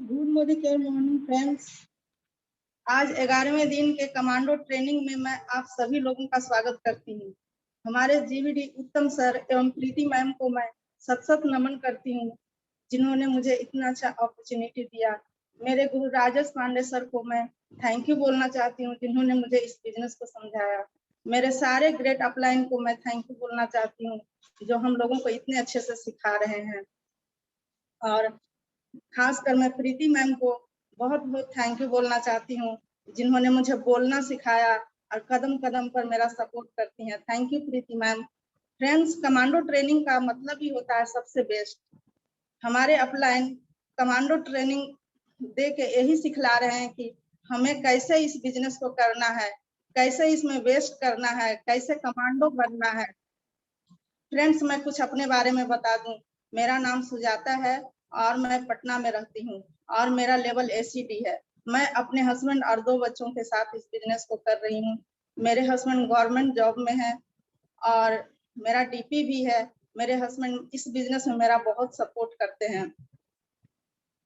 Good morning care morning friends. आज 11वें दिन के कमांडो ट्रेनिंग में मैं आप सभी लोगों का स्वागत करती हूँ। हमारे जीवीडी उत्तम सर एवं प्रीति मैम को मैं सत सत नमन करती हूँ, जिन्होंने मुझे इतना अच्छा अपॉर्चुनिटी दिया। मेरे गुरु राजेश पांडे सर को मैं थैंक यू बोलना चाहती हूँ, जिन्होंने मुझे इस बिजनेस को समझाया। मेरे सारे ग्रेट अपलाइन को मैं थैंक यू बोलना चाहती हूँ, जो हम लोगों को इतने अच्छे से सिखा रहे हैं। और खासकर मैं प्रीति मैम को बहुत बहुत थैंक यू बोलना चाहती हूँ, जिन्होंने मुझे बोलना सिखाया और कदम कदम पर मेरा सपोर्ट करती हैं। Thank you Preeti ma'am. Friends, commando training का मतलब ही होता है सबसे बेस्ट। हमारे अपलाइन कमांडो ट्रेनिंग दे के यही सिखला रहे हैं कि हमें कैसे इस बिजनेस को करना है, कैसे इसमें वेस्ट करना है, कैसे कमांडो बनना है। फ्रेंड्स, मैं कुछ अपने बारे में बता दूं। मेरा नाम सुजाता है और मैं पटना में रहती हूँ और मेरा लेवल एसीडी है। मैं अपने हस्बैंड और 2 बच्चों के साथ इस बिजनेस को कर रही हूँ। मेरे हस्बैंड गवर्नमेंट जॉब में है और मेरा डीपी भी है। मेरे हस्बैंड इस बिजनेस में मेरा बहुत सपोर्ट करते हैं।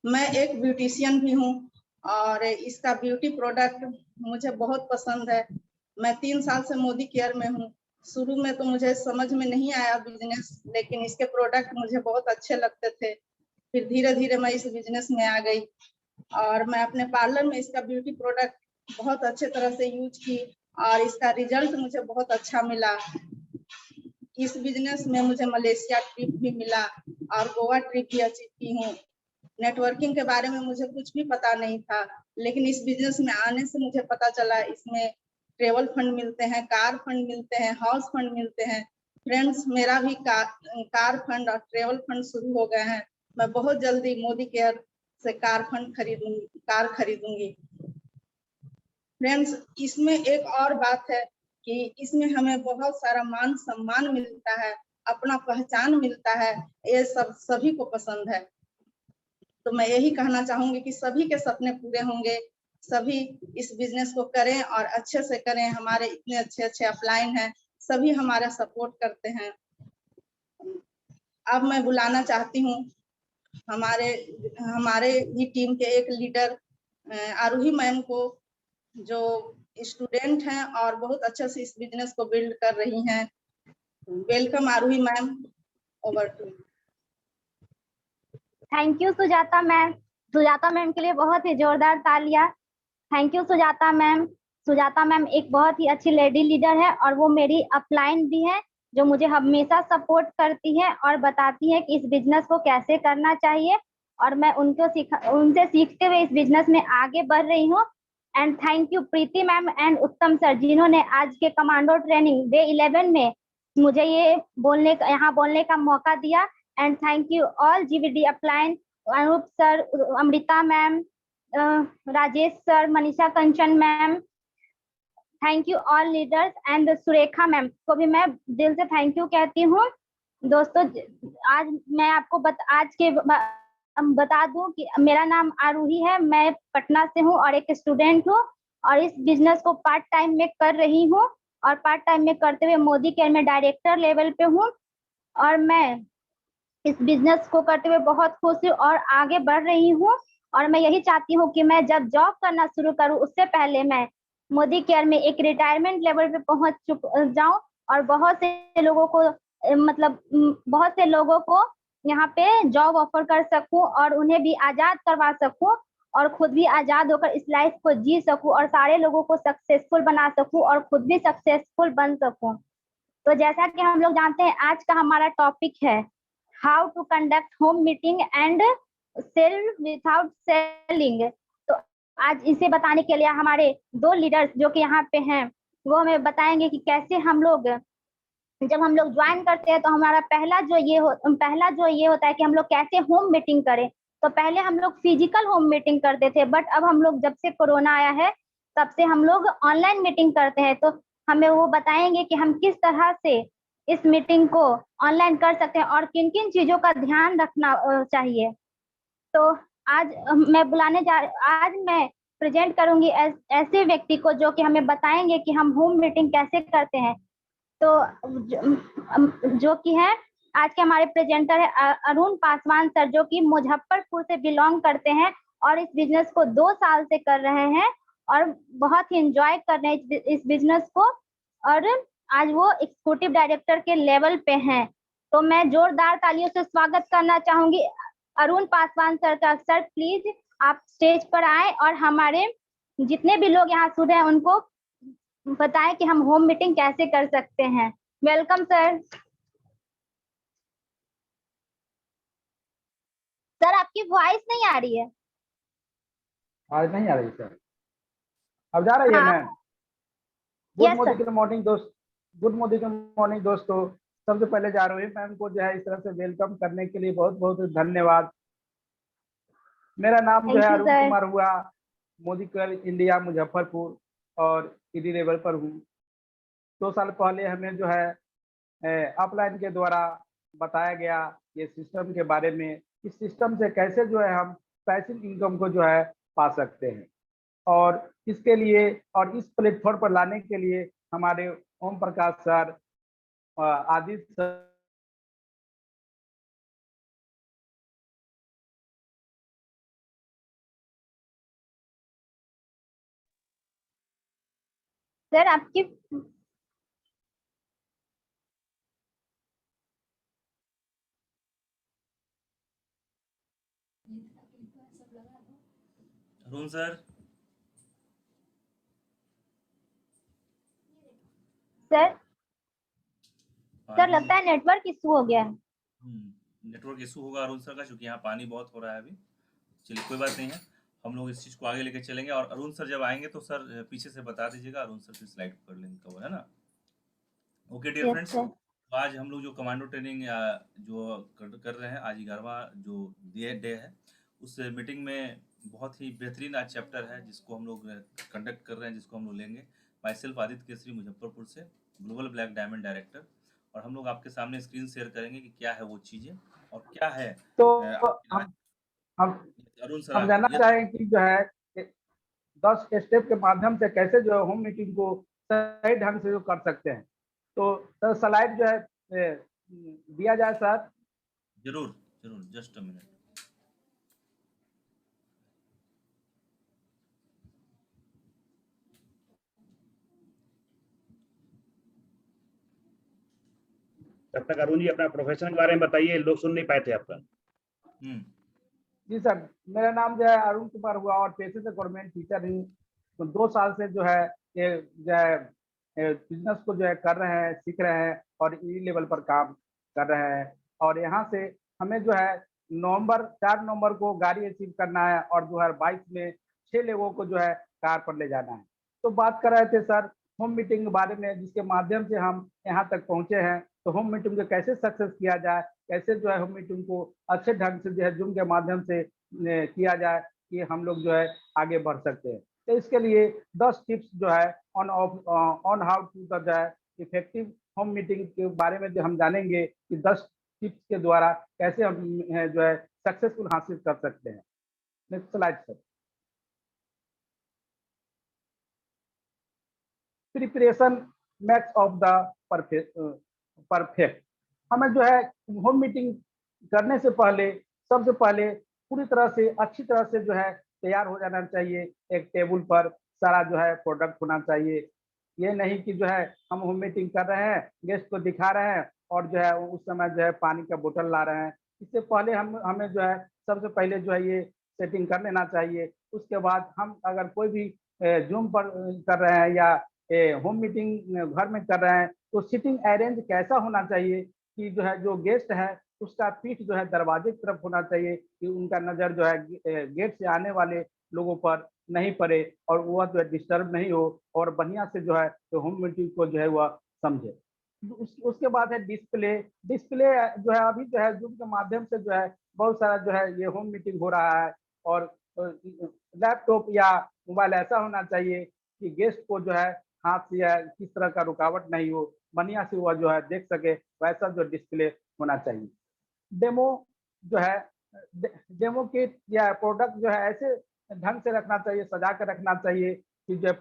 मैं एक ब्यूटिशियन भी हूँ और इसका ब्यूटी प्रोडक्ट मुझे बहुत पसंद है। मैं 3 साल से मोदी केयर में हूँ। शुरू में तो मुझे समझ में नहीं आया बिजनेस, लेकिन इसके प्रोडक्ट मुझे बहुत अच्छे लगते थे। फिर धीरे धीरे मैं इस बिजनेस में आ गई और मैं अपने पार्लर में इसका ब्यूटी प्रोडक्ट बहुत अच्छे तरह से यूज की और इसका रिजल्ट मुझे बहुत अच्छा मिला। इस बिजनेस में मुझे मलेशिया ट्रिप भी मिला और गोवा ट्रिप भी अचीव की हूँ। नेटवर्किंग के बारे में मुझे कुछ भी पता नहीं था, लेकिन इस बिजनेस में आने से मुझे पता चला इसमें ट्रेवल फंड मिलते हैं, कार फंड मिलते हैं, हाउस फंड मिलते हैं। फ्रेंड्स, मेरा भी कार फंड और ट्रेवल फंड शुरू हो गए हैं। मैं बहुत जल्दी मोदी केयर से कार खरीदूंगी। फ्रेंड्स, इसमें एक और बात है कि इसमें हमें बहुत सारा मान सम्मान मिलता है, अपना पहचान मिलता है। ये सब सभी को पसंद है। तो मैं यही कहना चाहूंगी कि सभी के सपने पूरे होंगे, सभी इस बिजनेस को करें और अच्छे से करें। हमारे इतने अच्छे अच्छे अपलाइन हैं, सभी हमारा सपोर्ट करते हैं। अब मैं बुलाना चाहती हूँ हमारे हमारे ही टीम के एक लीडर आरूही मैम को, जो स्टूडेंट हैं और बहुत अच्छे से इस बिजनेस को बिल्ड कर रही हैं। Welcome Aaruhi ma'am, over to. Thank you Sujata ma'am. Sujata ma'am के लिए बहुत ही जोरदार तालियां। Thank you Sujata ma'am. Sujata ma'am एक बहुत ही अच्छी लेडी लीडर है और वो मेरी अपलाइन भी है, जो मुझे हमेशा सपोर्ट करती है और बताती है कि इस बिजनेस को कैसे करना चाहिए, और मैं उनसे सीखते हुए इस बिजनेस में आगे बढ़ रही हूँ। And thank you Preeti ma'am and उत्तम सर, जिन्होंने आज के कमांडो ट्रेनिंग डे 11 में मुझे ये यहाँ बोलने का मौका दिया। And thank you all GVD upline, Anoop sir, Amrita ma'am, Rajesh sir, Manisha Kanchan ma'am, thank you all leaders and Surekha ma'am को भी मैं दिल से थैंक यू कहती हूँ। दोस्तों, आज मैं आपको बता दूं कि मेरा नाम आरूही है, मैं पटना से हूँ और एक स्टूडेंट हूँ और इस बिजनेस को पार्ट टाइम में कर रही हूँ और पार्ट टाइम में करते हुए मोदी केयर में डायरेक्टर लेवल पे हूँ और मैं इस बिजनेस को करते हुए बहुत खुश हूँ और आगे बढ़ रही हूँ। और मैं यही चाहती हूँ कि मैं जब जॉब करना शुरू करूँ उससे पहले मैं मोदी केयर में एक रिटायरमेंट लेवल पे पहुंच जाऊं और बहुत से लोगों को यहाँ पे जॉब ऑफर कर सकूं और उन्हें भी आजाद करवा सकूं और खुद भी आजाद होकर इस लाइफ को जी सकूं और सारे लोगों को सक्सेसफुल बना सकूं और खुद भी सक्सेसफुल बन सकूं। तो जैसा कि हम लोग जानते हैं, आज का हमारा टॉपिक है how to conduct home meeting and sell without selling. तो आज इसे बताने के लिए हमारे 2 लीडर्स जो कि यहाँ पे हैं, वो हमें बताएंगे कि कैसे जब हम लोग ज्वाइन करते हैं तो हमारा पहला जो ये होता है कि हम लोग कैसे होम मीटिंग करें। तो पहले हम लोग फिजिकल होम मीटिंग करते थे, बट अब हम लोग जब से कोरोना आया है तब से हम लोग ऑनलाइन मीटिंग करते हैं। तो हमें वो बताएंगे कि हम किस तरह से इस मीटिंग को ऑनलाइन कर सकते हैं और किन किन चीजों का ध्यान रखना चाहिए। तो आज मैं प्रेजेंट करूंगी ऐसे व्यक्ति को जो कि हमें बताएंगे कि हम होम मीटिंग कैसे करते हैं। तो जो कि है आज के हमारे प्रेजेंटर है अरुण पासवान सर, जो कि मुजफ्फरपुर से बिलोंग करते हैं और इस बिजनेस को 2 साल से कर रहे हैं और बहुत ही एंजॉय कर रहे हैं इस बिजनेस को, और आज वो एग्जीक्यूटिव डायरेक्टर के लेवल पे हैं। तो मैं जोरदार तालियों से स्वागत करना चाहूंगी अरुण पासवान सर का। सर प्लीज आप स्टेज पर आए और हमारे जितने भी लोग यहाँ सुन रहे हैं उनको बताएं कि हम होम मीटिंग कैसे कर सकते हैं। Welcome sir. सर आपकी वॉइस नहीं आ रही है। आज नहीं आ रही सर, अब जा रही है हाँ। Ma'am. Good yes sir. Morning दोस्त, गुड मॉर्निंग दोस्तों। सबसे पहले जा रही मैम को जो है इस तरह से वेलकम करने के लिए बहुत बहुत धन्यवाद। मेरा नाम जो है thank you Arun sir. Kumar हुआ, मोदीकर इंडिया मुजफ्फरपुर और ईडी लेवल पर हूँ। 2 साल पहले हमें जो है अपलाइन के द्वारा बताया गया ये सिस्टम के बारे में, इस सिस्टम से कैसे जो है हम पैसिव इनकम को जो है पा सकते हैं, और इसके लिए और इस प्लेटफॉर्म पर लाने के लिए हमारे Om Prakash sir, Aditya sir, sir आपकी अरुण सर। सर लगता है नेटवर्क इशू हो गया है। नेटवर्क इशू होगा अरुण सर का, क्योंकि यहाँ पानी बहुत हो रहा है अभी। चलिए कोई बात नहीं है, हम लोग इस चीज को आगे लेके चलेंगे। और अरुण सर जब आएंगे तो सर पीछे से बता दीजिएगा, अरुण सर की स्लाइड पकड़ लेंगे कवर, है ना। ओके डियर फ्रेंड्स, तो आज हम लोग जो कमांडो ट्रेनिंग जो कर रहे हैं, आज 11वां जो डे है, उस मीटिंग में बहुत ही बेहतरीन आज चैप्टर है जिसको हम लोग कंडक्ट कर रहे हैं, जिसको हम लोग लेंगे। माई सेल्फ आदित्य केसरी मुजफ्फरपुर से, ग्लोबल ब्लैक डायमंड डायरेक्टर। और हम लोग आपके सामने स्क्रीन शेयर करेंगे कि क्या है वो चीजें और क्या है। तो अरुण सर हम जानना चाहेंगे कि जो है 10 स्टेप के माध्यम से कैसे जो है होम मीटिंग को सही ढंग से जो कर सकते हैं। तो सर स्लाइड जो है दिया जाए सर। जरूर जरूर, जस्ट अ मिनट। तब तक अरुण जी अपना प्रोफेशन के बारे में बताइए, लोग सुन नहीं पाए थे आपका। जी सर, मेरा नाम जो है अरुण कुमार हुआ और पेशे से गवर्नमेंट टीचर हूँ। तो 2 साल से जो है ये जो है बिजनेस को जो है कर रहे हैं, सीख रहे हैं और ई लेवल पर काम कर रहे हैं। और यहाँ से हमें जो है 4 नवंबर को गाड़ी अचीव करना है और 2022 में 6 लोगों को जो है कार पर ले जाना है। तो बात कर रहे थे सर होम मीटिंग के बारे में, जिसके माध्यम से हम यहाँ तक पहुँचे हैं। तो होम मीटिंग को कैसे सक्सेस किया जाए, कैसे जो है होम मीटिंग को अच्छे ढंग से जो है जूम के माध्यम से किया जाए कि हम लोग जो है आगे बढ़ सकते हैं। तो इसके लिए 10 टिप्स जो है on how to the effective home meeting के बारे में जो हम जानेंगे कि 10 टिप्स के द्वारा कैसे हम जो है सक्सेसफुल हासिल कर सकते हैं। Next slide sir. Preparation max of the perfect. हमें जो है होम मीटिंग करने से पहले सबसे पहले पूरी तरह से अच्छी तरह से जो है तैयार हो जाना चाहिए। एक टेबल पर सारा जो है प्रोडक्ट होना चाहिए। ये नहीं कि जो है हम होम मीटिंग कर रहे हैं, गेस्ट को दिखा रहे हैं और जो है उस समय जो है पानी का बोतल ला रहे हैं। इससे पहले हमें जो है सबसे पहले जो है ये सेटिंग कर लेना चाहिए। उसके बाद हम अगर कोई भी जूम पर कर रहे हैं या होम मीटिंग घर में कर रहे हैं तो सिटिंग अरेंज कैसा होना चाहिए कि जो है जो गेस्ट है उसका पीठ जो है दरवाजे की तरफ होना चाहिए कि उनका नज़र जो है गेट से आने वाले लोगों पर नहीं पड़े और वह जो है डिस्टर्ब नहीं हो और बढ़िया से जो है तो होम मीटिंग को जो है वह समझे। उसके बाद है डिस्प्ले जो है अभी जो है जूम के माध्यम से जो है बहुत सारा जो है ये होम मीटिंग हो रहा है और लैपटॉप या मोबाइल ऐसा होना चाहिए कि गेस्ट को जो है हाथ से या किस तरह का रुकावट नहीं हो, बढ़िया से वह जो है देख सके, वैसा जो डिस्प्ले होना चाहिए। डेमो जो है डेमो किट या प्रोडक्ट जो है ऐसे ढंग से रखना चाहिए, सजा कर रखना चाहिए कि जो है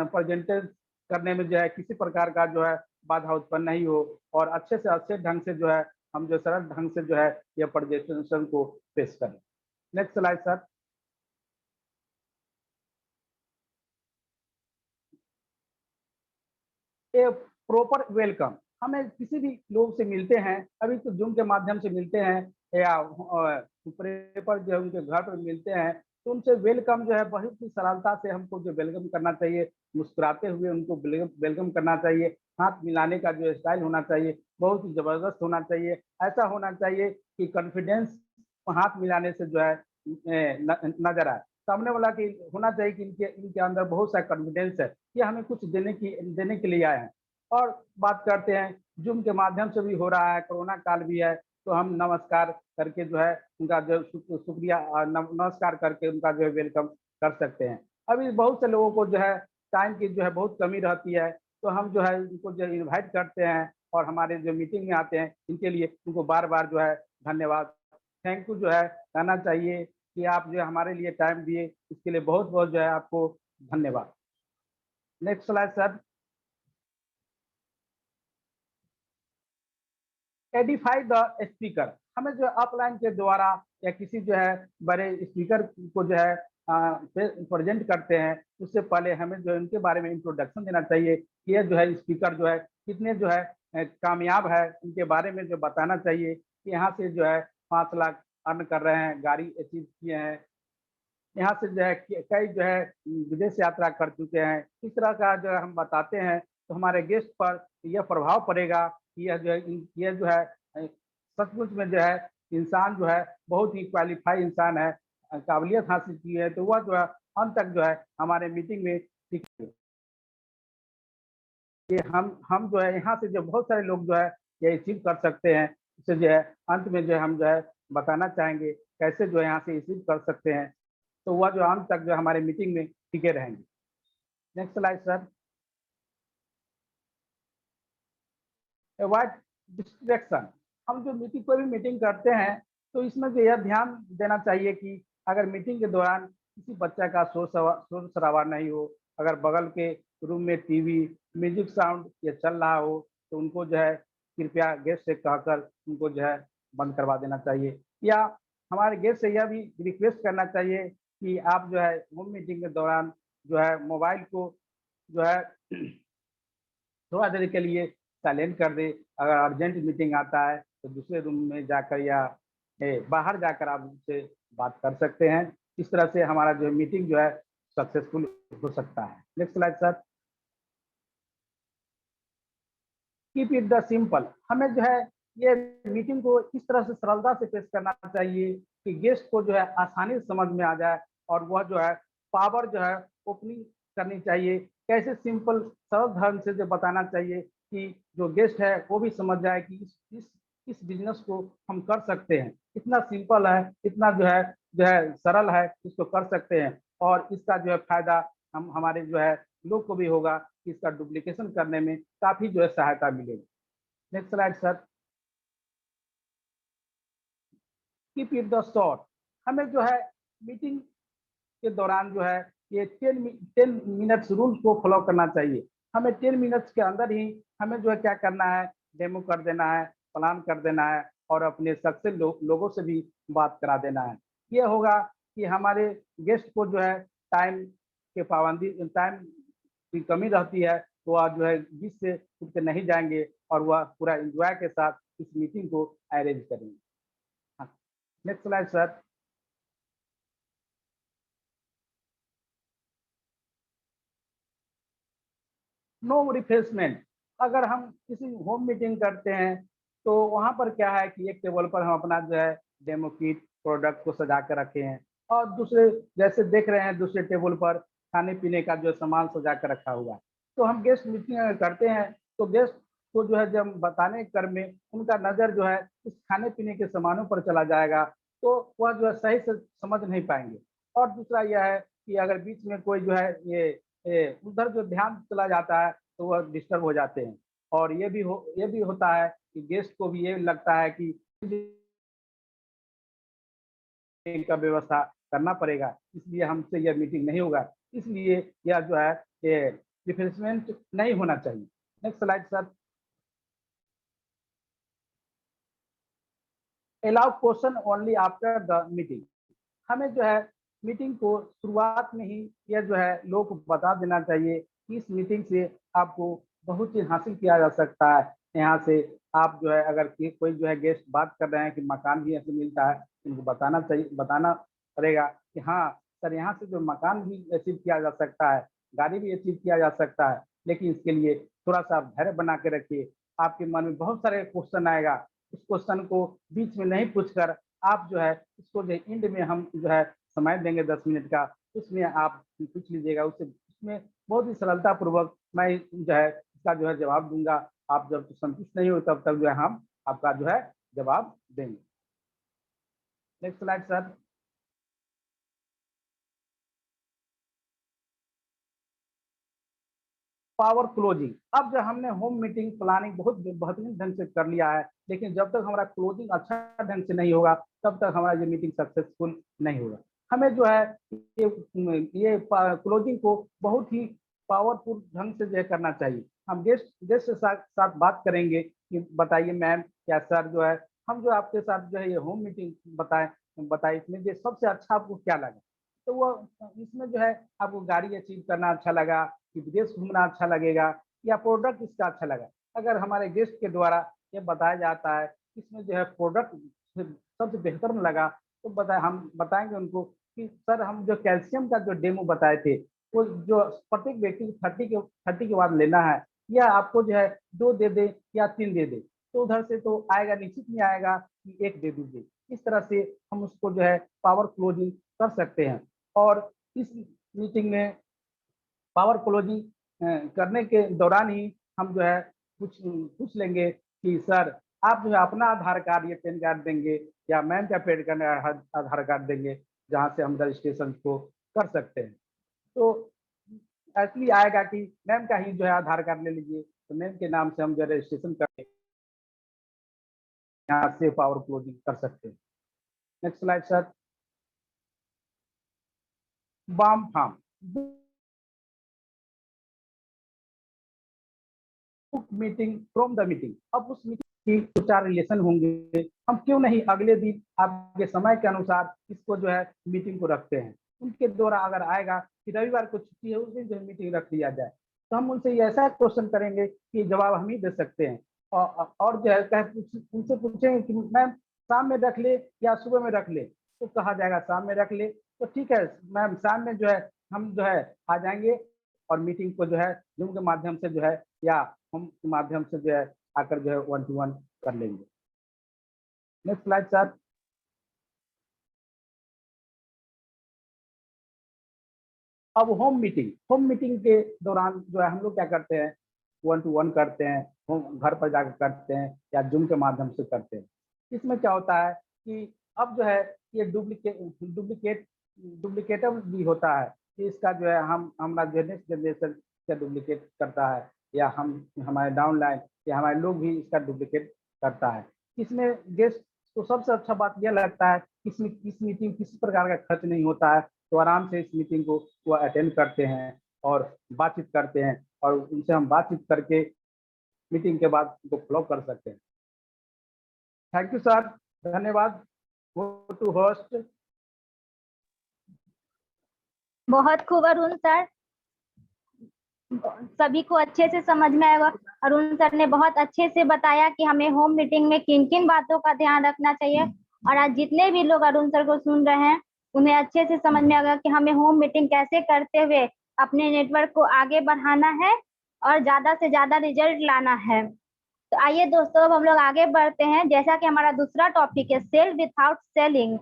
प्रेजेंटेशन करने में जो है किसी प्रकार का जो है बाधा उत्पन्न नहीं हो और अच्छे से अच्छे ढंग से जो है हम जो सरल ढंग से जो है ये प्रेजेंटेशन को पेश करें। Next slide sir. A proper welcome. हमें किसी भी लोग से मिलते हैं, अभी तो जूम के माध्यम से मिलते हैं या पर जो उनके घर पर मिलते हैं, तो उनसे वेलकम जो है बहुत ही सरलता से हमको जो वेलकम करना चाहिए, मुस्कुराते हुए उनको वेलकम करना चाहिए। हाथ मिलाने का जो स्टाइल होना चाहिए बहुत ही जबरदस्त होना चाहिए। ऐसा होना चाहिए कि कॉन्फिडेंस हाथ मिलाने से जो है नजर आए, सामने वाला की होना चाहिए कि इनके इनके अंदर बहुत सा कॉन्फिडेंस है, ये हमें कुछ देने के लिए आए हैं। और बात करते हैं, जूम के माध्यम से भी हो रहा है, कोरोना काल भी है, तो हम नमस्कार करके जो है उनका जो शुक्रिया नमस्कार करके उनका जो है वेलकम कर सकते हैं। अभी बहुत से लोगों को जो है टाइम की जो है बहुत कमी रहती है, तो हम जो है उनको जो इनवाइट करते हैं और हमारे जो मीटिंग में आते हैं, इनके लिए उनको बार बार जो है धन्यवाद, थैंक यू जो है कहना चाहिए कि आप जो हमारे लिए टाइम दिए, इसके लिए बहुत बहुत जो है आपको धन्यवाद। Next slide sir. Edify the speaker. हमें जो अपलाइन के द्वारा या किसी जो है बड़े स्पीकर को जो है प्रेजेंट करते हैं, उससे पहले हमें जो इनके बारे में इंट्रोडक्शन देना चाहिए कि ये जो है स्पीकर जो है कितने जो है कामयाब है, इनके बारे में जो बताना चाहिए कि यहाँ से जो है 5 लाख अर्न कर रहे हैं, गाड़ी अचीव किए हैं, यहाँ से जो है कई जो है विदेश यात्रा कर चुके हैं। इस तरह का जो है हम बताते हैं तो हमारे गेस्ट पर यह प्रभाव पड़ेगा कि यह जो है सचमुच में जो है इंसान जो है बहुत ही क्वालिफाई इंसान है, काबिलियत हासिल की है, तो वह जो है अंत तक जो है हमारे मीटिंग में कि हम जो है यहाँ से जो बहुत सारे लोग जो है ये अचीव कर सकते हैं। इससे जो है अंत में जो है हम जो है बताना चाहेंगे कैसे जो है यहाँ से अचीव कर सकते हैं, तो वह जो अंत तक जो हमारे मीटिंग में टिके रहेंगे। Next slide sir. Avoid distraction. हम जो मीटिंग कोई भी मीटिंग करते हैं तो इसमें जो यह ध्यान देना चाहिए कि अगर मीटिंग के दौरान किसी बच्चा का शोर शराबा नहीं हो, अगर बगल के रूम में टीवी म्यूजिक साउंड ये चल रहा हो तो उनको जो है कृपया गेस्ट से कहकर उनको जो है बंद करवा देना चाहिए, या हमारे गेस्ट से यह भी रिक्वेस्ट करना चाहिए कि आप जो है होम मीटिंग के दौरान जो है मोबाइल को जो है थोड़ा देर के लिए साइलेंट कर दे। अगर अर्जेंट मीटिंग आता है तो दूसरे रूम में जाकर या बाहर जाकर आप उनसे बात कर सकते हैं। इस तरह से हमारा जो मीटिंग जो है सक्सेसफुल हो सकता है। Next slide sir. Keep it the simple. हमें जो है ये मीटिंग को इस तरह से सरलता से पेश करना चाहिए कि गेस्ट को जो है आसानी से समझ में आ जाए, और वह जो है पावर जो है ओपनिंग करनी चाहिए। कैसे सिंपल सरल ढंग से जो बताना चाहिए कि जो गेस्ट है वो भी समझ जाए कि इस बिजनेस को हम कर सकते हैं, इतना सिंपल है, इतना जो है सरल है, इसको कर सकते हैं, और इसका जो है फायदा हम हमारे जो है लोग को भी होगा, इसका डुप्लीकेशन करने में काफी जो है सहायता मिलेगी। Next slide sir. Keep it the short. हमें जो है मीटिंग के दौरान जो है ये 10 मिनट्स रूल को फॉलो करना चाहिए। हमें 10 मिनट्स के अंदर ही हमें जो है क्या करना है, डेमो कर देना है, प्लान कर देना है, और अपने सक्सेस लोगों से भी बात करा देना है। ये होगा कि हमारे गेस्ट को जो है टाइम के पाबंदी टाइम की कमी रहती है, तो वह जो है बीच से उठ के नहीं जाएंगे और वह पूरा एंजॉय के साथ इस मीटिंग को अरेंज करेंगे। Next slide sir. No refreshment. अगर हम किसी होम मीटिंग करते हैं तो वहाँ पर क्या है कि एक टेबल पर हम अपना जो है डेमो किट प्रोडक्ट को सजा कर रखे हैं, और दूसरे जैसे देख रहे हैं दूसरे टेबल पर खाने पीने का जो सामान सजा कर रखा हुआ है। तो हम गेस्ट मीटिंग अगर करते हैं तो गेस्ट को जो है जब बताने क्रम में उनका नज़र जो है इस खाने पीने के सामानों पर चला जाएगा, तो वह जो है सही से समझ नहीं पाएंगे। और दूसरा यह है कि अगर बीच में कोई जो है ये उधर जो ध्यान चला जाता है तो वह डिस्टर्ब हो जाते हैं, और ये भी होता है कि गेस्ट को भी ये लगता है कि का व्यवस्था करना पड़ेगा, इसलिए हमसे यह मीटिंग नहीं होगा, इसलिए यह जो है ये रिफ्रेशमेंट नहीं होना चाहिए। Next slide sir. Allow question only after the meeting. हमें जो है मीटिंग को शुरुआत में ही यह जो है लोग को बता देना चाहिए कि इस मीटिंग से आपको बहुत चीज हासिल किया जा सकता है। यहाँ से आप जो है अगर कोई जो है गेस्ट बात कर रहे हैं कि मकान भी ऐसे मिलता है, उनको बताना चाहिए, बताना पड़ेगा कि हाँ सर यहाँ से जो मकान भी अचीव किया जा सकता है, गाड़ी भी अचीव किया जा सकता है। लेकिन इसके लिए थोड़ा सा आप धैर्य बना के रखिए। आपके मन में बहुत सारे क्वेश्चन आएगा, उस क्वेश्चन को बीच में नहीं पूछकर आप जो है इसको जो एंड में हम जो है समय देंगे 10 मिनट का, उसमें आप पूछ लीजिएगा। उससे उसमें बहुत ही सरलता पूर्वक मैं जो है इसका जो है जवाब दूंगा। आप जब संतुष्ट नहीं हो तब तक जो है हम आपका जो है जवाब देंगे। Next slide sir. Power closing. अब जब हमने होम मीटिंग प्लानिंग बहुत बेहतरीन ढंग से कर लिया है, लेकिन जब तक हमारा क्लोजिंग अच्छा ढंग से नहीं होगा तब तक हमारा ये मीटिंग सक्सेसफुल नहीं होगा। हमें जो है ये क्लोजिंग को बहुत ही पावरफुल ढंग से जो है करना चाहिए। हम गेस्ट के साथ बात करेंगे कि बताइए मैम क्या सर जो है हम जो आपके साथ जो है ये होम मीटिंग बताए इसमें जो सबसे अच्छा आपको क्या लगा। तो वो इसमें जो है आपको गाड़ी अचीव करना अच्छा लगा कि विदेश घूमना अच्छा लगेगा या प्रोडक्ट इसका अच्छा लगा। अगर हमारे गेस्ट के द्वारा ये बताया जाता है इसमें जो है प्रोडक्ट सबसे बेहतर लगा तो हम बताएंगे उनको कि सर हम जो कैल्शियम का जो डेमो बताए थे वो जो प्रत्येक व्यक्ति को 30 के बाद लेना है, या आपको जो है 2 दे दे या 3 दे दे, तो उधर से तो आएगा, निश्चित नहीं आएगा कि 1 दे दीजिए। इस तरह से हम उसको जो है पावर क्लोजिंग कर सकते हैं। और इस मीटिंग में पावर क्लोजिंग करने के दौरान ही हम जो है पूछ लेंगे कि सर आप जो है अपना आधार कार्ड या पैन कार्ड देंगे या मैम का पैन कार्ड आधार कार्ड देंगे, जहाँ से हम रजिस्ट्रेशन को कर सकते हैं। तो ऐसे आएगा कि मैम का ही जो है आधार कार्ड ले लीजिए, तो मैम के नाम से हम जो रजिस्ट्रेशन करके यहाँ से पावर क्लोजिंग कर सकते हैं। Next slide sir. Warm form meeting from the meeting. अब उस मीटिंग की 4 रिलेशन होंगे, हम क्यों नहीं अगले दिन आपके समय के अनुसार इसको जो है मीटिंग को रखते हैं। उनके द्वारा अगर आएगा कि रविवार को छुट्टी है उस दिन जो है मीटिंग रख लिया जाए, तो हम उनसे ऐसा क्वेश्चन करेंगे कि जवाब हम ही दे सकते हैं। और जो है उनसे पूछेंगे कि मैम शाम में रख ले या सुबह में रख ले, तो कहा जाएगा शाम में रख ले। तो ठीक है मैम शाम में जो है हम जो है आ जाएंगे और मीटिंग को जो है जूम के माध्यम से जो है या हम के माध्यम से जो है आकर जो है 1 to 1 कर लेंगे। Next slide sir. अब होम मीटिंग के दौरान जो है हम लोग क्या करते हैं 1 to 1 करते हैं, हम घर पर जाकर करते हैं या जूम के माध्यम से करते हैं। इसमें क्या होता है कि अब जो है ये डुप्लीकेटर भी होता है कि इसका जो है हमारा नेक्स्ट जनरेशन का डुप्लीकेट करता है या हम हमारे डाउनलाइन या हमारे लोग भी इसका डुप्लीकेट करता है। इसमें गेस्ट को सबसे अच्छा बात यह लगता है कि इसमें इस मीटिंग किसी प्रकार का खर्च नहीं होता है, तो आराम से इस मीटिंग को वो अटेंड करते हैं और बातचीत करते हैं और उनसे हम बातचीत करके मीटिंग के बाद उनको फॉलो कर सकते हैं। थैंक यू सर, धन्यवाद। Go to host. बहुत खूब अरुण सर, सभी को अच्छे से समझ में आएगा। अरुण सर ने बहुत अच्छे से बताया कि हमें होम मीटिंग में किन किन बातों का ध्यान रखना चाहिए, और आज जितने भी लोग अरुण सर को सुन रहे हैं उन्हें अच्छे से समझ में आएगा कि हमें होम मीटिंग कैसे करते हुए अपने नेटवर्क को आगे बढ़ाना है और ज्यादा से ज्यादा रिजल्ट लाना है। तो आइए दोस्तों अब हम लोग आगे बढ़ते हैं। जैसा कि हमारा दूसरा टॉपिक है सेल विदाउट सेलिंग,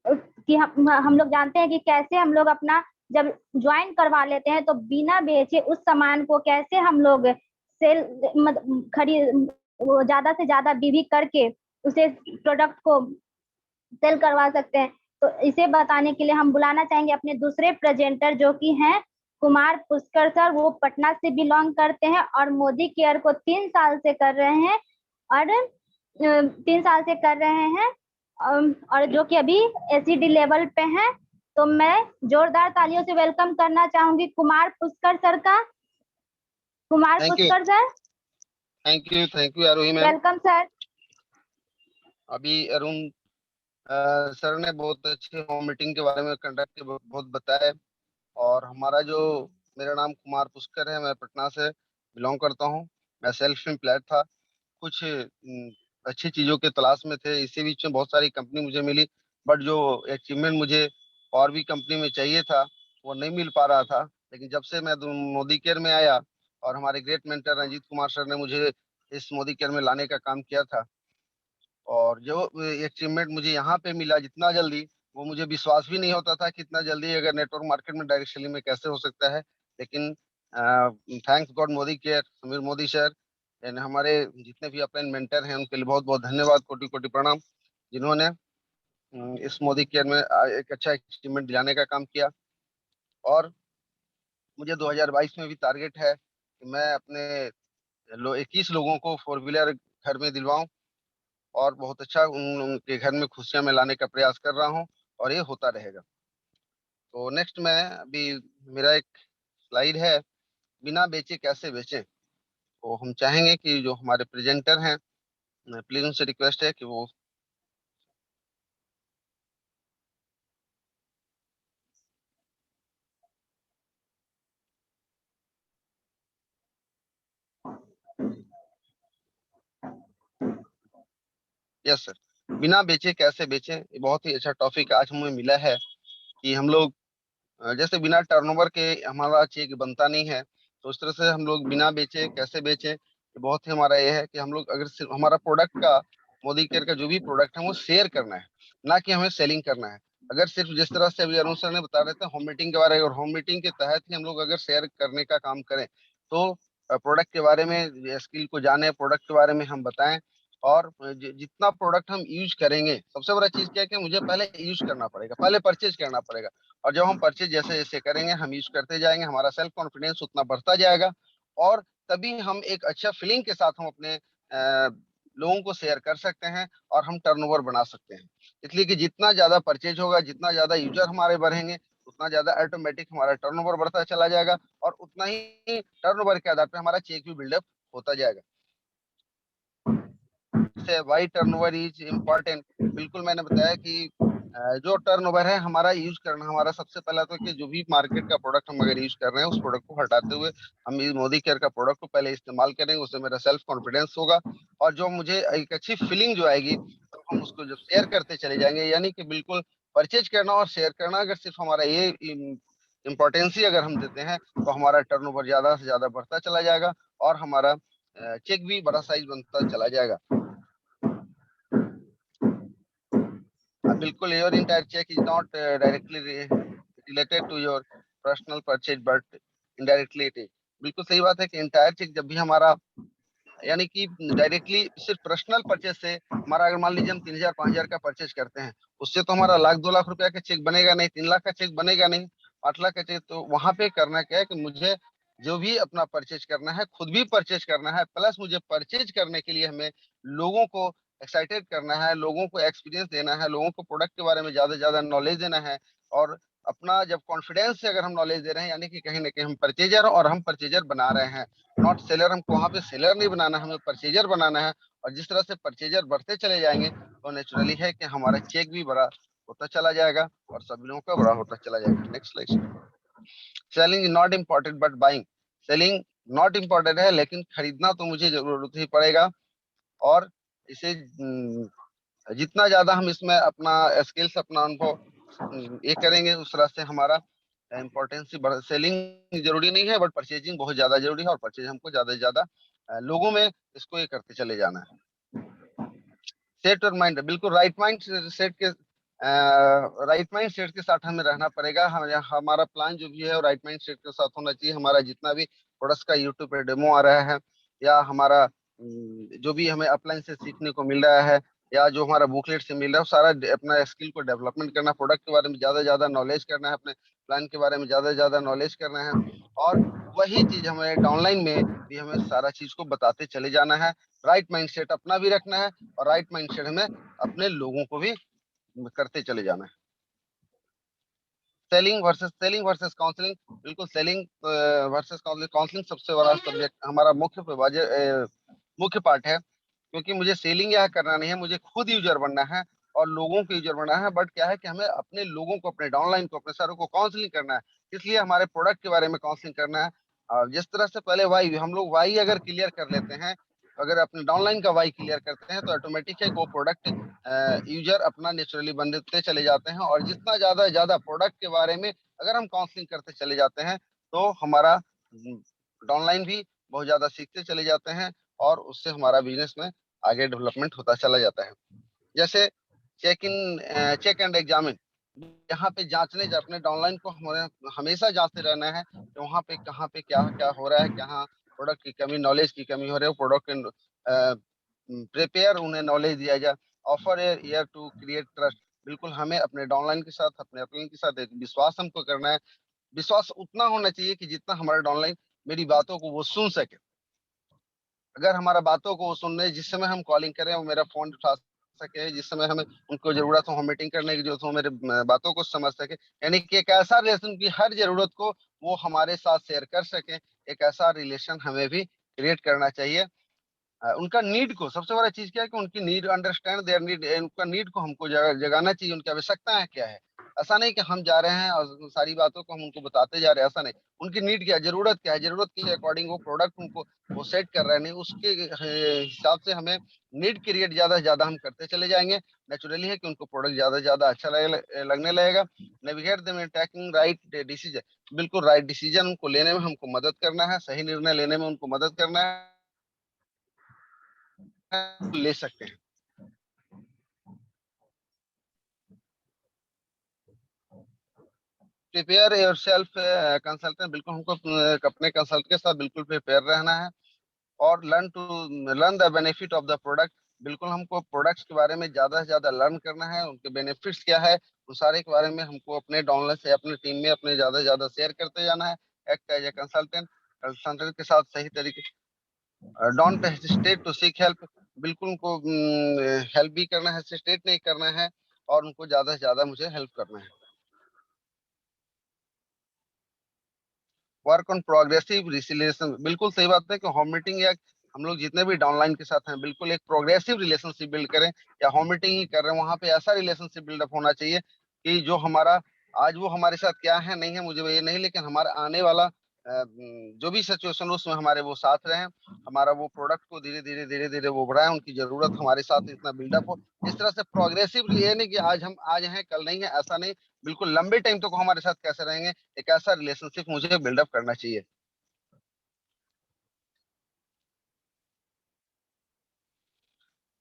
कि हम लोग जानते हैं कि कैसे हम लोग अपना जब ज्वाइन करवा लेते हैं तो बिना बेचे उस सामान को कैसे हम लोग सेल खरीद ज्यादा से ज्यादा बीबी करके उसे प्रोडक्ट को सेल करवा सकते हैं। तो इसे बताने के लिए हम बुलाना चाहेंगे अपने दूसरे प्रेजेंटर जो कि हैं कुमार पुष्कर सर। वो पटना से बिलोंग करते हैं और मोदी केयर को 3 साल से कर रहे हैं और 3 साल से कर रहे हैं और जो कि अभी एसीडी लेवल पे हैं। तो मैं जोरदार तालियों से वेलकम करना चाहूंगी कुमार पुष्कर सर का। Kumar Pushkar sir. Thank you Aarohi ma'am. Welcome sir. अभी अरुण सर ने बहुत अच्छे होम मीटिंग के बारे में कंडक्ट बहुत बताया, और हमारा जो मेरा नाम कुमार पुष्कर है, मैं पटना से बिलोंग करता हूँ। मैं सेल्फ एम्प्लॉयड था, कुछ अच्छी चीज़ों के तलाश में थे। इसी बीच में बहुत सारी कंपनी मुझे मिली, बट जो अचीवमेंट मुझे और भी कंपनी में चाहिए था वो नहीं मिल पा रहा था। लेकिन जब से मैं मोदी केयर में आया और हमारे great mentor Ranjit Kumar sir ने मुझे इस मोदी केयर में लाने का काम किया था, और जो अचीवमेंट मुझे यहाँ पे मिला जितना जल्दी, वो मुझे विश्वास भी नहीं होता था कि इतना जल्दी अगर नेटवर्क मार्केट में डायरेक्ट सेलिंग में कैसे हो सकता है। लेकिन thanks God Modi care, Sameer Modi sir and हमारे जितने भी अपने मेंटर हैं उनके लिए बहुत बहुत धन्यवाद, कोटि कोटि प्रणाम, जिन्होंने इस मोदी केयर में एक अच्छा अचीवमेंट दिलाने का काम किया। और मुझे 2022 में भी टारगेट है कि मैं अपने 21 लोगों को 4 व्हीलर घर में दिलवाऊं और बहुत अच्छा उनके घर में खुशियां मैं लाने का प्रयास कर रहा हूं, और ये होता रहेगा। तो नेक्स्ट मैं अभी, मेरा एक स्लाइड है, बिना बेचे कैसे बेचें। तो हम चाहेंगे कि जो हमारे प्रेजेंटर हैं, प्लीज उनसे रिक्वेस्ट है कि वो यस सर, बिना बेचे कैसे बेचें, ये बहुत ही अच्छा टॉपिक आज हमें मिला है कि हम लोग जैसे बिना टर्नओवर के हमारा चेक बनता नहीं है, तो उस तरह से हम लोग बिना बेचे कैसे बेचें, ये बहुत ही हमारा ये है कि हम लोग अगर सिर्फ हमारा प्रोडक्ट का, मोदी केयर का जो भी प्रोडक्ट है वो शेयर करना है, ना कि हमें सेलिंग करना है। अगर सिर्फ जिस तरह से अभी अरुण सर ने बता रहे थे होम मीटिंग के बारे में, और होम मीटिंग के तहत ही हम लोग अगर शेयर करने का काम करें, तो प्रोडक्ट के बारे में, स्किल को जाने, प्रोडक्ट के बारे में हम बताएं, और जितना प्रोडक्ट हम यूज करेंगे, सबसे बड़ा चीज क्या है कि मुझे पहले यूज करना पड़ेगा, पहले परचेज करना पड़ेगा। और जब हम परचेज जैसे जैसे करेंगे, हम यूज करते जाएंगे, हमारा सेल्फ कॉन्फिडेंस उतना बढ़ता जाएगा, और तभी हम एक अच्छा फीलिंग के साथ हम अपने लोगों को शेयर कर सकते हैं और हम टर्नओवर बना सकते हैं। इसलिए कि जितना ज्यादा परचेज होगा, जितना ज्यादा यूजर हमारे बढ़ेंगे, उतना ज्यादा ऑटोमेटिक हमारा टर्नओवर बढ़ता चला जाएगा, और उतना ही टर्नओवर के आधार पर हमारा चेक भी बिल्डअप होता जाएगा। से वाई टर्नओवर इज इम्पोर्टेंट, बिल्कुल मैंने बताया कि जो टर्नओवर है हमारा यूज करना, हमारा सबसे पहला तो कि जो भी मार्केट का प्रोडक्ट हम अगर यूज कर रहे हैं, उस प्रोडक्ट को हटाते हुए हम इस मोदी केयर का प्रोडक्ट को पहले इस्तेमाल करेंगे, उससे मेरा सेल्फ कॉन्फिडेंस होगा, और जो मुझे एक अच्छी फीलिंग जो आएगी, तो हम उसको जब शेयर करते चले जाएंगे, यानी कि बिल्कुल परचेज करना और शेयर करना, अगर सिर्फ हमारा ये इम्पोर्टेंस ही अगर हम देते हैं, तो हमारा टर्नओवर ज्यादा से ज्यादा बढ़ता चला जाएगा, और हमारा चेक भी बड़ा साइज बनता चला जाएगा। बिल्कुल, your entire check is not directly related to your personal purchase, but indirectly it is. बिल्कुल सही बात है कि इंटायर चेक जब भी हमारा, यानी कि डायरेक्टली सिर्फ पर्सनल परचेज से हमारा, अगर मान लीजिए हम 3,000 5,000 का परचेज करते हैं, उससे तो हमारा 1,00,000 2,00,000 रुपया का चेक बनेगा नहीं, 3 लाख का चेक बनेगा नहीं, 8 लाख का चेक। तो वहां पे करना क्या है कि मुझे जो भी अपना परचेज करना है, खुद भी परचेज करना है, प्लस मुझे परचेज करने के लिए हमें लोगों को एक्साइटेड करना है, लोगों को एक्सपीरियंस देना है, लोगों को प्रोडक्ट के बारे में ज्यादा से ज्यादा नॉलेज देना है। और अपना जब कॉन्फिडेंस से अगर हम नॉलेज दे रहे हैं, यानी कि कहीं ना कहीं हम परचेजर और हम परचेजर बना रहे हैं, नॉट सेलर। हमको वहां पे सेलर नहीं बनाना, हमें परचेजर बनाना है। और जिस तरह से परचेजर बढ़ते चले जाएंगे, तो नेचुरली है कि हमारा चेक भी बड़ा होता चला जाएगा और सभी लोगों का बड़ा होता चला जाएगा। Next slide. Selling is not important but buying, selling not important है, लेकिन खरीदना तो मुझे जरूरत ही पड़ेगा। और इसे जितना ज्यादा हम इसमें अपना स्किल्स, अपना अनुभव ये करेंगे, उस तरह से हमारा इम्पोर्टेंस ही बढ़। सेलिंग जरूरी नहीं है, बट परचेजिंग बहुत ज्यादा जरूरी है, और परचेज हमको ज्यादा से ज्यादा लोगों में इसको ये करते चले जाना है। सेट और माइंड, बिल्कुल राइट माइंड सेट के सेट के साथ हमें रहना पड़ेगा। हमारा प्लान जो भी है वो राइट माइंड सेट के साथ होना चाहिए। हमारा जितना भी प्रोडक्ट्स का यूट्यूब पे डेमो आ रहा है, या हमारा जो भी हमें अपलाइन से सीखने को मिल रहा है, या जो हमारा बुकलेट से मिल रहा है, सारा अपना स्किल को डेवलपमेंट करना, प्रोडक्ट के बारे में ज्यादा से ज्यादा नॉलेज करना है, अपने प्लान के बारे में ज्यादा से ज्यादा नॉलेज करना है। और वही चीज हमें डाउनलाइन में भी हमें सारा चीज को बताते चले जाना है। राइट माइंडसेट अपना भी रखना है, और राइट माइंडसेट हमें अपने लोगों को भी करते चले जाना है। सेलिंग वर्सेस काउंसलिंग, बिल्कुल सेलिंग वर्सेस काउंसलिंग, काउंसलिंग सबसे बड़ा सब्जेक्ट हमारा मुख्य पार्ट है, क्योंकि मुझे सेलिंग यह करना नहीं है, मुझे खुद यूजर बनना है और लोगों के यूजर बनना है। बट क्या है कि हमें अपने लोगों को, अपने डाउनलाइन को, अपने सारों को काउंसलिंग करना है, इसलिए हमारे प्रोडक्ट के बारे में काउंसलिंग करना है। जिस तरह से पहले वाई हम लोग वाई अगर क्लियर कर लेते हैं, अगर अपने डाउनलाइन का वाई क्लियर करते हैं तो ऑटोमेटिक है वो प्रोडक्ट यूजर अपना नेचुरली बनते चले जाते हैं। और जितना ज्यादा प्रोडक्ट के बारे में अगर हम काउंसलिंग करते चले जाते हैं तो हमारा डाउनलाइन भी बहुत ज्यादा सीखते चले जाते हैं और उससे हमारा बिजनेस में आगे डेवलपमेंट होता चला जाता है। जैसे चेक एंड एग्जामिन, यहाँ पे जांचने अपने डाउनलाइन को हमें हमेशा जांचते रहना है कि वहाँ पे कहाँ पे क्या क्या हो रहा है, कहाँ प्रोडक्ट की कमी, नॉलेज की कमी हो रही है, प्रोडक्ट प्रिपेयर उन्हें नॉलेज दिया जाए। Offer ear to create trust, बिल्कुल हमें अपने डाउनलाइन के साथ, अपने अपलाइन के साथ एक विश्वास हमको करना है। विश्वास उतना होना चाहिए कि जितना हमारा डाउनलाइन मेरी बातों को वो सुन सके। अगर हमारा बातों को सुन रहे, जिस समय हम कॉलिंग करें वो मेरा फोन उठा सके, जिस समय हमें उनको जरूरत हो, हम मीटिंग करने की जरूरत हो, मेरे बातों को समझ सके, यानी कि एक ऐसा रिलेशन की हर जरूरत को वो हमारे साथ शेयर कर सके, एक ऐसा रिलेशन हमें भी क्रिएट करना चाहिए। उनका नीड को, सबसे बड़ा चीज क्या है कि उनकी नीड, अंडरस्टैंड देयर नीड, उनका नीड को हमको जगाना चाहिए, उनकी आवश्यकताएं क्या है। ऐसा नहीं कि हम जा रहे हैं और सारी बातों को हम उनको बताते जा रहे हैं, ऐसा नहीं। उनकी नीड क्या है, जरूरत क्या है, जरूरत के अकॉर्डिंग वो प्रोडक्ट उनको वो सेट कर रहे हैं, नहीं उसके हिसाब से हमें नीड क्रिएट ज्यादा से ज्यादा हम करते चले जाएंगे। नेचुरली है कि उनको प्रोडक्ट ज्यादा से ज्यादा अच्छा लगने लगेगा। Navigate them in taking right decision, बिल्कुल राइट डिसीजन उनको लेने में हमको मदद करना है, सही निर्णय लेने में उनको मदद करना है, ले सकते हैं। प्रिपेयर योर सेल्फ कंसल्टेंट, बिल्कुल हमको अपने कंसल्ट के साथ बिल्कुल प्रिपेयर रहना है। और learn the benefit of the product, बिल्कुल हमको प्रोडक्ट्स के बारे में ज्यादा से ज्यादा लर्न करना है, उनके बेनिफिट्स क्या है उन सारे के बारे में हमको अपने डाउनलाइन से अपने टीम में अपने ज्यादा से ज्यादा शेयर करते जाना है। एक्ट एज ए कंसल्टेंट के साथ सही तरीके, don't hesitate to seek help, बिल्कुल उनको हेल्प भी करना है, हेजिटेट नहीं करना है और उनको ज्यादा से ज्यादा मुझे हेल्प करना है। वर्क ऑन प्रोग्रेसिव रिलेशन, बिल्कुल सही बात है कि होम मीटिंग या हम लोग जितने भी डाउनलाइन के साथ हैं बिल्कुल एक प्रोग्रेसिव रिलेशनशिप बिल्ड करें, या होम मीटिंग ही कर रहे हैं वहां पे ऐसा रिलेशनशिप बिल्डअप होना चाहिए कि जो हमारा आज वो हमारे साथ क्या है नहीं है मुझे ये नहीं, लेकिन हमारा आने वाला जो भी सिचुएशन हो उसमें हमारे वो साथ रहें, हमारा वो प्रोडक्ट को धीरे धीरे वो बढ़ाएं, उनकी जरूरत हमारे साथ इतना बिल्डअप हो। इस तरह से प्रोग्रेसिव, ये नहीं कि आज हम आज हैं कल नहीं है, ऐसा नहीं, बिल्कुल लंबे टाइम तक हमारे साथ कैसे रहेंगे, एक ऐसा रिलेशनशिप मुझे बिल्डअप करना चाहिए।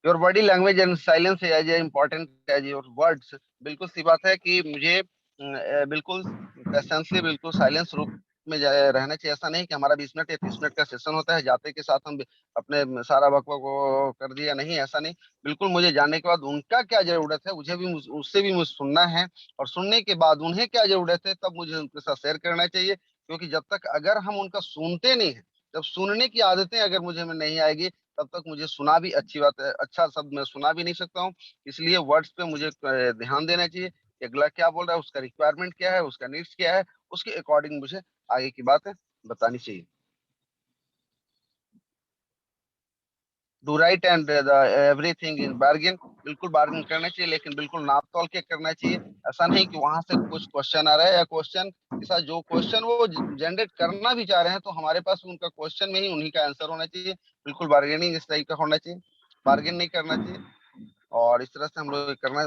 Your body language and silence as a important as your words, बिल्कुल सी बात है कि मुझे बिल्कुल पेशेंसली, बिल्कुल साइलेंस रूप में रहना चाहिए। ऐसा नहीं कि हमारा 20 मिनट या 30 मिनट का सेशन होता है, जाते के साथ हम अपने सारा वक्त को कर दिया, नहीं ऐसा नहीं। बिल्कुल मुझे जानने के बाद उनका क्या जरूरत है, मुझे भी उससे भी मुझे सुनना है, और सुनने के बाद उन्हें क्या जरूरत है तब मुझे उनके साथ शेयर करना चाहिए। क्योंकि जब तक अगर हम उनका सुनते नहीं है, जब सुनने की आदतें अगर मुझे में नहीं आएगी तब तक मुझे सुना भी, अच्छी बात है, अच्छा शब्द मैं सुना भी नहीं सकता हूँ। इसलिए वर्ड्स पे मुझे ध्यान देना चाहिए कि अगला क्या बोल रहा है, उसका रिक्वायरमेंट क्या है, उसका नीड्स क्या है, उसके अकॉर्डिंग मुझे आगे की बातें बतानी चाहिए। Do right and everything in bargain, बिल्कुल बार्गेन करना चाहिए, लेकिन बिल्कुल नाप तोल के करना चाहिए। ऐसा नहीं कि वहां से कुछ क्वेश्चन आ रहा है या क्वेश्चन के साथ जो क्वेश्चन वो जनरेट करना भी चाह रहे हैं तो हमारे पास उनका क्वेश्चन में ही उन्हीं का आंसर होना चाहिए। बिल्कुल बार्गेनिंग इस टाइप का होना चाहिए, बार्गेन नहीं करना चाहिए। और इस तरह से हम लोग करना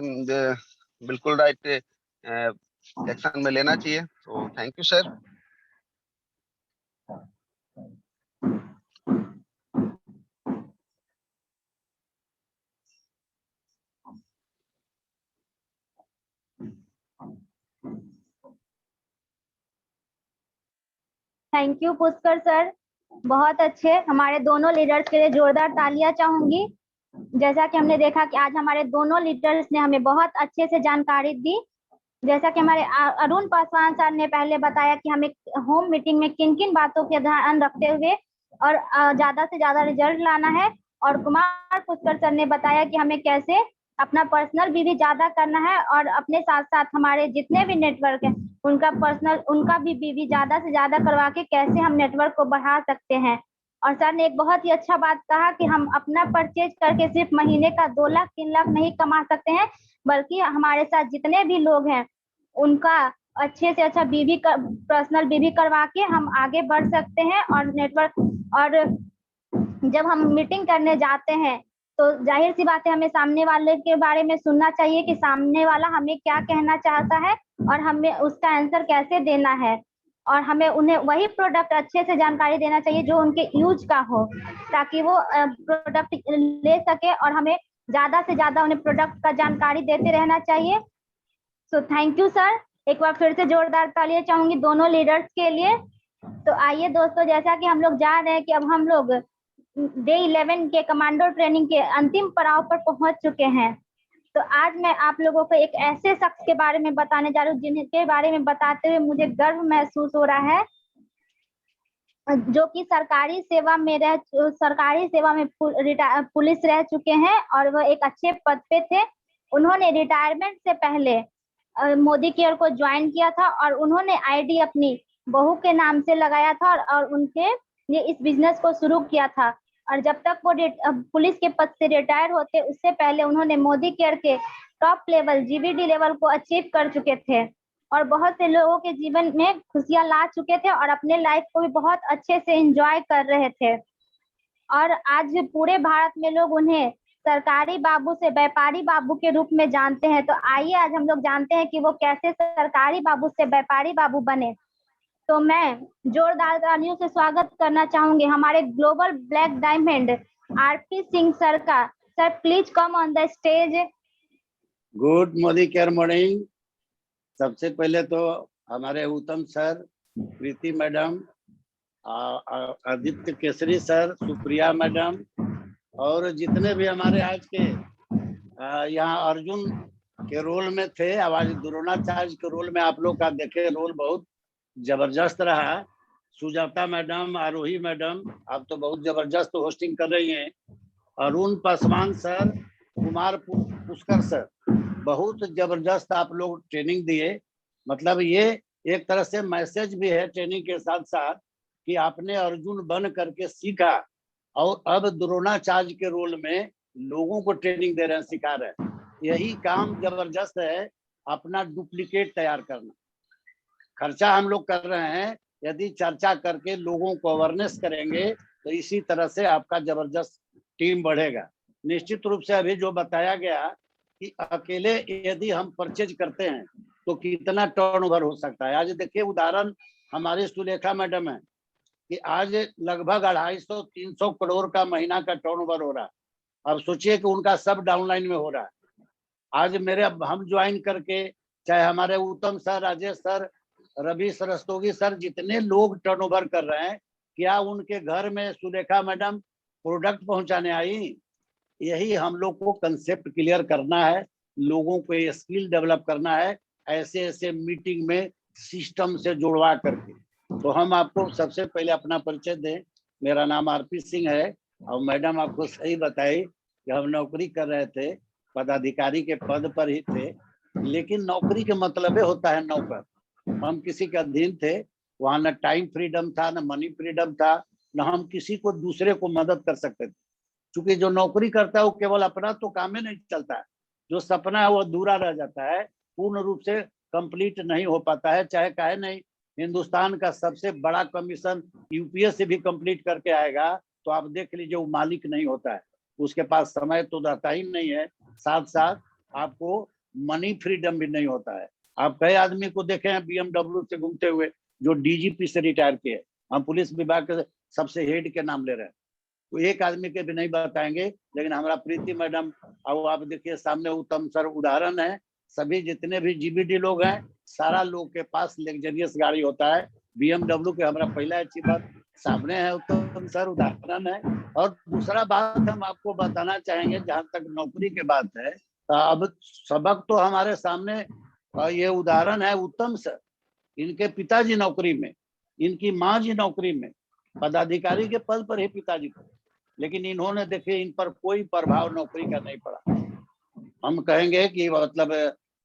बिल्कुल राइट एक्शन में लेना चाहिए। तो thank you sir. Thank you Pushkar sir, बहुत अच्छे। हमारे दोनों लीडर्स के लिए जोरदार तालियां चाहूंगी। जैसा कि हमने देखा कि आज हमारे दोनों लीडर्स ने हमें बहुत अच्छे से जानकारी दी। जैसा कि हमारे अरुण पासवान सर ने पहले बताया कि हमें होम मीटिंग में किन किन बातों के ध्यान रखते हुए और ज्यादा से ज्यादा रिजल्ट लाना है, और कुमार पुष्कर सर ने बताया कि हमें कैसे अपना पर्सनल भी ज्यादा करना है और अपने साथ साथ हमारे जितने भी नेटवर्क है उनका भी ज्यादा से ज्यादा करवा के कैसे हम नेटवर्क को बढ़ा सकते हैं। और सर ने एक बहुत ही अच्छा बात कहा कि हम अपना परचेज करके सिर्फ महीने का 2 लाख 3 लाख नहीं कमा सकते हैं, बल्कि हमारे साथ जितने भी लोग हैं उनका अच्छे से अच्छा बीबी पर्सनल बीबी करवा के हम आगे बढ़ सकते हैं। और नेटवर्क, और जब हम मीटिंग करने जाते हैं तो जाहिर सी बात है हमें सामने वाले के बारे में सुनना चाहिए कि सामने वाला हमें क्या कहना चाहता है और हमें उसका आंसर कैसे देना है, और हमें उन्हें वही प्रोडक्ट अच्छे से जानकारी देना चाहिए जो उनके यूज का हो, ताकि वो प्रोडक्ट ले सके, और हमें ज्यादा से ज्यादा उन्हें प्रोडक्ट का जानकारी देते रहना चाहिए। सो थैंक यू सर, एक बार फिर से जोरदार तालियां चाहूंगी दोनों लीडर्स के लिए। तो आइए दोस्तों, जैसा कि हम लोग जान रहे हैं कि अब हम लोग डे 11 के कमांडो ट्रेनिंग के अंतिम पड़ाव पर पहुंच चुके हैं। तो आज मैं आप लोगों को एक ऐसे शख्स के बारे में बताने जा रही हूँ जिनके बारे में बताते हुए मुझे गर्व महसूस हो रहा है, जो कि सरकारी सेवा में पुलिस रह चुके हैं और वो एक अच्छे पद पे थे। उन्होंने रिटायरमेंट से पहले मोदी केयर को ज्वाइन किया था और उन्होंने आईडी अपनी बहू के नाम से लगाया था और उनके ये इस बिजनेस को शुरू किया था। और जब तक वो पुलिस के पद से रिटायर होते उससे पहले उन्होंने मोदी केयर के टॉप लेवल जीबीडी लेवल को अचीव कर चुके थे और बहुत से लोगों के जीवन में खुशियां ला चुके थे और अपने लाइफ को भी बहुत अच्छे से एंजॉय कर रहे थे। और आज पूरे भारत में लोग उन्हें सरकारी बाबू से व्यापारी बाबू के रूप में जानते हैं। तो आइए आज हम लोग जानते हैं कि वो कैसे सरकारी बाबू से व्यापारी बाबू बने। तो मैं जोरदार तालियों से स्वागत करना चाहूंगी हमारे global black diamond RP Singh sir का। Sir please come on the stage. Good मोदी केयर मॉर्निंग। सबसे पहले तो हमारे Uttam sir, Preeti madam, Aditya Kesari sir, Supriya madam और जितने भी हमारे आज के यहाँ अर्जुन के रोल में थे, आवाज द्रोणाचार्य के रोल में आप लोग का देखे रोल बहुत जबरदस्त रहा। सुजाता मैडम, आरोही मैडम, आप तो बहुत जबरदस्त होस्टिंग कर रही हैं। अरुण पासवान सर, कुमार पुष्कर सर, बहुत जबरदस्त आप लोग ट्रेनिंग दिए। मतलब ये एक तरह से मैसेज भी है ट्रेनिंग के साथ साथ कि आपने अर्जुन बन करके सीखा और अब द्रोणाचार्य के रोल में लोगों को ट्रेनिंग दे रहे हैं, सिखा रहे हैं। यही काम जबरदस्त है, अपना डुप्लीकेट तैयार करना। खर्चा हम लोग कर रहे हैं, यदि चर्चा करके लोगों को अवेयरनेस करेंगे तो इसी तरह से आपका जबरदस्त टीम बढ़ेगा। निश्चित रूप से अभी जो बताया गया कि अकेले यदि हम परचेज करते हैं तो कितना टर्नओवर हो सकता है। आज देखिए उदाहरण हमारी सुलेखा मैडम है कि आज लगभग 250-300 करोड़ का महीना का टर्नओवर हो रहा है। अब सोचिए कि उनका सब डाउनलाइन में हो रहा है। आज हम ज्वाइन करके, चाहे हमारे Uttam sir, Rajesh sir, Ravi सरस्तोगी sir, जितने लोग टर्नओवर कर रहे हैं, क्या उनके घर में सुलेखा मैडम प्रोडक्ट पहुंचाने आई? यही हम लोग को कंसेप्ट क्लियर करना है, लोगों को ये स्किल डेवलप करना है, ऐसे ऐसे मीटिंग में सिस्टम से जुड़वा करके। तो हम आपको सबसे पहले अपना परिचय दें। मेरा नाम आरपी सिंह है और मैडम आपको सही बताई कि हम नौकरी कर रहे थे, पदाधिकारी के पद पर ही थे, लेकिन नौकरी के मतलब होता है नौकर। हम किसी के अधीन थे, वहां न टाइम फ्रीडम था, न मनी फ्रीडम था, न हम किसी को दूसरे को मदद कर सकते थे। क्योंकि जो नौकरी करता है वो केवल अपना तो काम ही नहीं चलता है, जो सपना है वो अधूरा रह जाता है, पूर्ण रूप से कंप्लीट नहीं हो पाता है। चाहे काहे नहीं, हिंदुस्तान का सबसे बड़ा कमीशन यूपीएस से भी कंप्लीट करके आएगा तो आप देख लीजिए वो मालिक नहीं होता है, उसके पास समय तो रहता ही नहीं है, साथ साथ आपको मनी फ्रीडम भी नहीं होता है। आप कई आदमी को देखे हैं BMW से घूमते हुए जो डीजीपी से रिटायर किए। हम पुलिस विभाग के सबसे हेड के नाम ले रहे हैं, तो एक आदमी के भी नहीं बताएंगे, लेकिन हमारा प्रीति मैडम और आप देखिए सामने उत्तम सर उदाहरण है। सभी जितने भी जीबीडी लोग हैं, सारा लोग के पास लग्जरियस गाड़ी होता है। BMW के हमारा पहला अचीवर सामने है, उत्तम सर उदाहरण है। और दूसरा बात हम आपको बताना चाहेंगे, जहां तक नौकरी की बात है, अब सबक तो हमारे सामने ये उदाहरण है उत्तम सर, इनके पिताजी नौकरी में, इनकी माँ जी नौकरी में, पदाधिकारी के पद पर ही पिताजी थे, लेकिन इन्होंने देखे इन पर कोई प्रभाव नौकरी का नहीं पड़ा। हम कहेंगे कि मतलब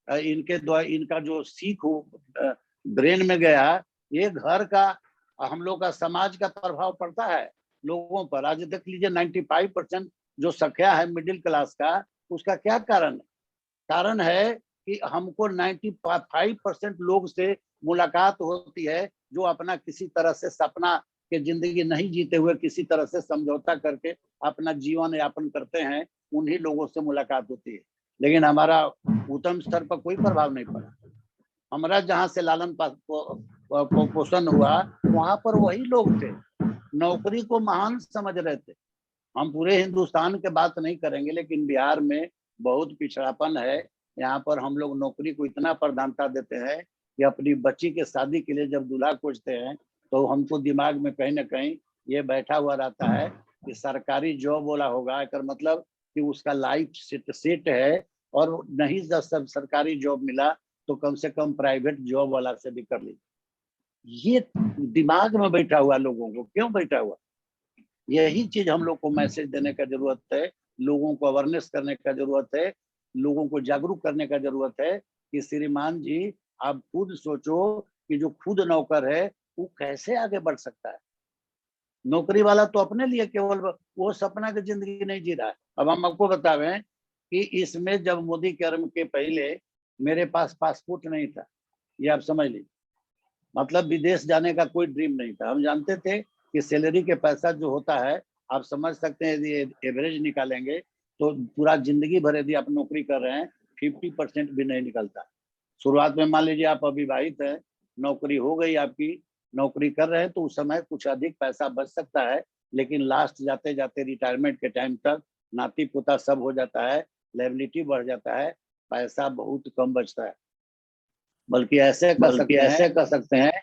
इनके द्वारा इनका जो सीख ब्रेन में गया, ये घर का, हम लोग का, समाज का प्रभाव पड़ता है लोगों पर। आज देख लीजिए 95% जो संख्या है मिडिल क्लास का, उसका क्या कारण है? कारण है कि हमको 95% लोग से मुलाकात होती है जो अपना किसी तरह से सपना के जिंदगी नहीं जीते हुए किसी तरह से समझौता करके अपना जीवन यापन करते हैं, उन्हीं लोगों से मुलाकात होती है। लेकिन हमारा उत्तम स्तर पर कोई प्रभाव नहीं पड़ा। हमारा जहाँ से लालन पोषण हुआ वहां पर वही लोग थे, नौकरी को महान समझ रहे थे। हम पूरे हिंदुस्तान के बात नहीं करेंगे, लेकिन बिहार में बहुत पिछड़ापन है। यहाँ पर हम लोग नौकरी को इतना प्रधानता देते हैं कि अपनी बच्ची के शादी के लिए जब दूल्हा खोजते हैं तो हमको दिमाग में कहीं ना कहीं ये बैठा हुआ रहता है कि सरकारी जॉब वाला होगा, एक मतलब कि उसका लाइफ सेट है, और नहीं जब सब सरकारी जॉब मिला तो कम से कम प्राइवेट जॉब वाला से भी कर ली। ये दिमाग में बैठा हुआ लोगों को, क्यों बैठा हुआ? यही चीज हम लोग को मैसेज देने का जरूरत है, लोगों को अवेयरनेस करने का जरूरत है, लोगों को जागरूक करने का जरूरत है कि श्रीमान जी आप खुद सोचो कि जो खुद नौकर है वो कैसे आगे बढ़ सकता है। नौकरी वाला तो अपने लिए केवल वो सपना की जिंदगी नहीं जी रहा है। अब हम आपको बतावें कि इसमें जब मोदी कर्म के पहले मेरे पास पासपोर्ट नहीं था, ये आप समझ लीजिए, मतलब विदेश जाने का कोई ड्रीम नहीं था। हम जानते थे कि सैलरी के पैसा जो होता है, आप समझ सकते हैं यदि एवरेज निकालेंगे तो पूरा जिंदगी भर यदि आप नौकरी कर रहे हैं 50% भी नहीं निकलता। शुरुआत में मान लीजिए आप अविवाहित हैं, नौकरी हो गई आपकी, नौकरी कर रहे हैं तो उस समय कुछ अधिक पैसा बच सकता है, लेकिन लास्ट जाते जाते रिटायरमेंट के टाइम तक नाती पोता सब हो जाता है, लायबिलिटी बढ़ जाता है, पैसा बहुत कम बचता है। बल्कि ऐसे कर सकते हैं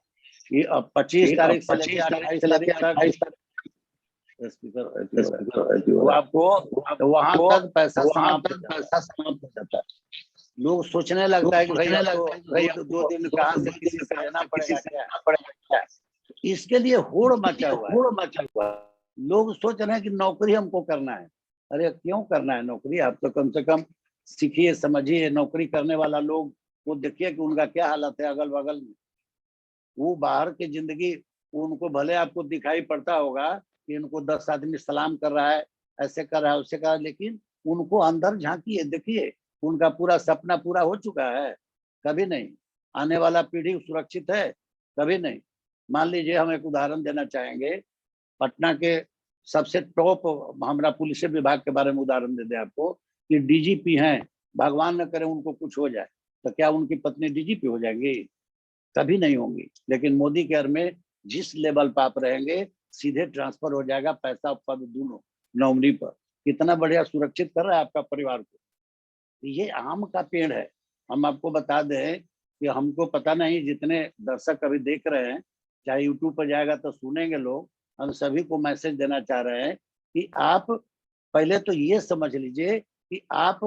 कि अब 25 तारीख से लेकर 28 तारीख तक वो आपको वहां तक पैसा समाप्त हो जाता है। लोग सोचने लगता है कि भाई 2 दिन कहाँ से किसी से लेना पड़ेगा क्या? इसके लिए होड़ मचा हुआ है। लोग सोच रहे हैं कि नौकरी हमको करना है। अरे क्यों करना है नौकरी? आप तो कम से कम सीखिए, समझिए। नौकरी करने वाला लोग वो देखिए कि उनका क्या हालत है अगल बगल में। वो बाहर की जिंदगी, उनको भले आपको दिखाई पड़ता होगा कि उनको 10 आदमी सलाम कर रहा है, ऐसे कर रहा है, उससे कर रहा है, लेकिन उनको अंदर झांकिए, देखिए उनका पूरा सपना पूरा हो चुका है? कभी नहीं। आने वाला पीढ़ी सुरक्षित है? कभी नहीं। मान लीजिए हम एक उदाहरण देना चाहेंगे, पटना के सबसे टॉप हमारा पुलिस विभाग के बारे में उदाहरण दे दें आपको कि डीजीपी हैं, भगवान न करे उनको कुछ हो जाए तो क्या उनकी पत्नी डीजीपी हो जाएंगी? कभी नहीं होंगी। लेकिन मोदी केयर में जिस लेवल पर आप रहेंगे सीधे ट्रांसफर हो जाएगा, पैसा पद दोनों नौकरी पर। कितना बढ़िया सुरक्षित कर रहा है आपका परिवार को। ये आम का पेड़ है। हम आपको बता दें कि हमको पता नहीं, जितने दर्शक अभी देख रहे हैं, चाहे यूट्यूब पर जाएगा तो सुनेंगे लोग, हम सभी को मैसेज देना चाह रहे हैं कि आप पहले तो ये समझ लीजिए कि आप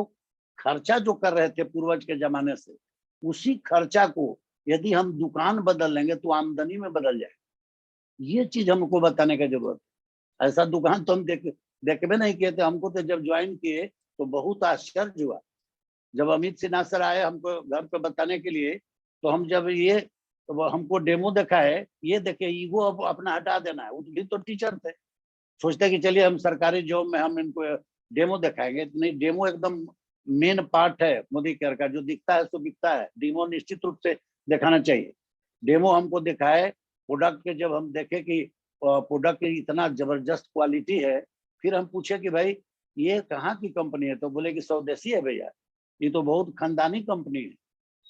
खर्चा जो कर रहे थे पूर्वज के जमाने से, उसी खर्चा को यदि हम दुकान बदल लेंगे तो आमदनी में बदल जाए। ये चीज हमको बताने का जरूरत है। ऐसा दुकान तो हम देखबे नहीं किए थे। हमको तो जब ज्वाइन किए तो बहुत आश्चर्य हुआ जब अमित सिन्हा सर आए हमको घर पे बताने के लिए। तो हम जब ये तो हमको डेमो देखा है, ये देखे ईगो अब अपना हटा देना है। भी तो टीचर थे, सोचते कि चलिए हम सरकारी जॉब में हम इनको डेमो दिखाएंगे। नहीं, डेमो एकदम मेन पार्ट है मोदी केयर का। जो दिखता है सो बिकता है, डेमो निश्चित रूप से दिखाना चाहिए। डेमो हमको दिखाए प्रोडक्ट के, जब हम देखे कि प्रोडक्ट की इतना जबरदस्त क्वालिटी है, फिर हम पूछे कि भाई ये कहाँ की कंपनी है? तो बोले कि स्वदेशी है भैया, ये तो बहुत खानदानी कंपनी है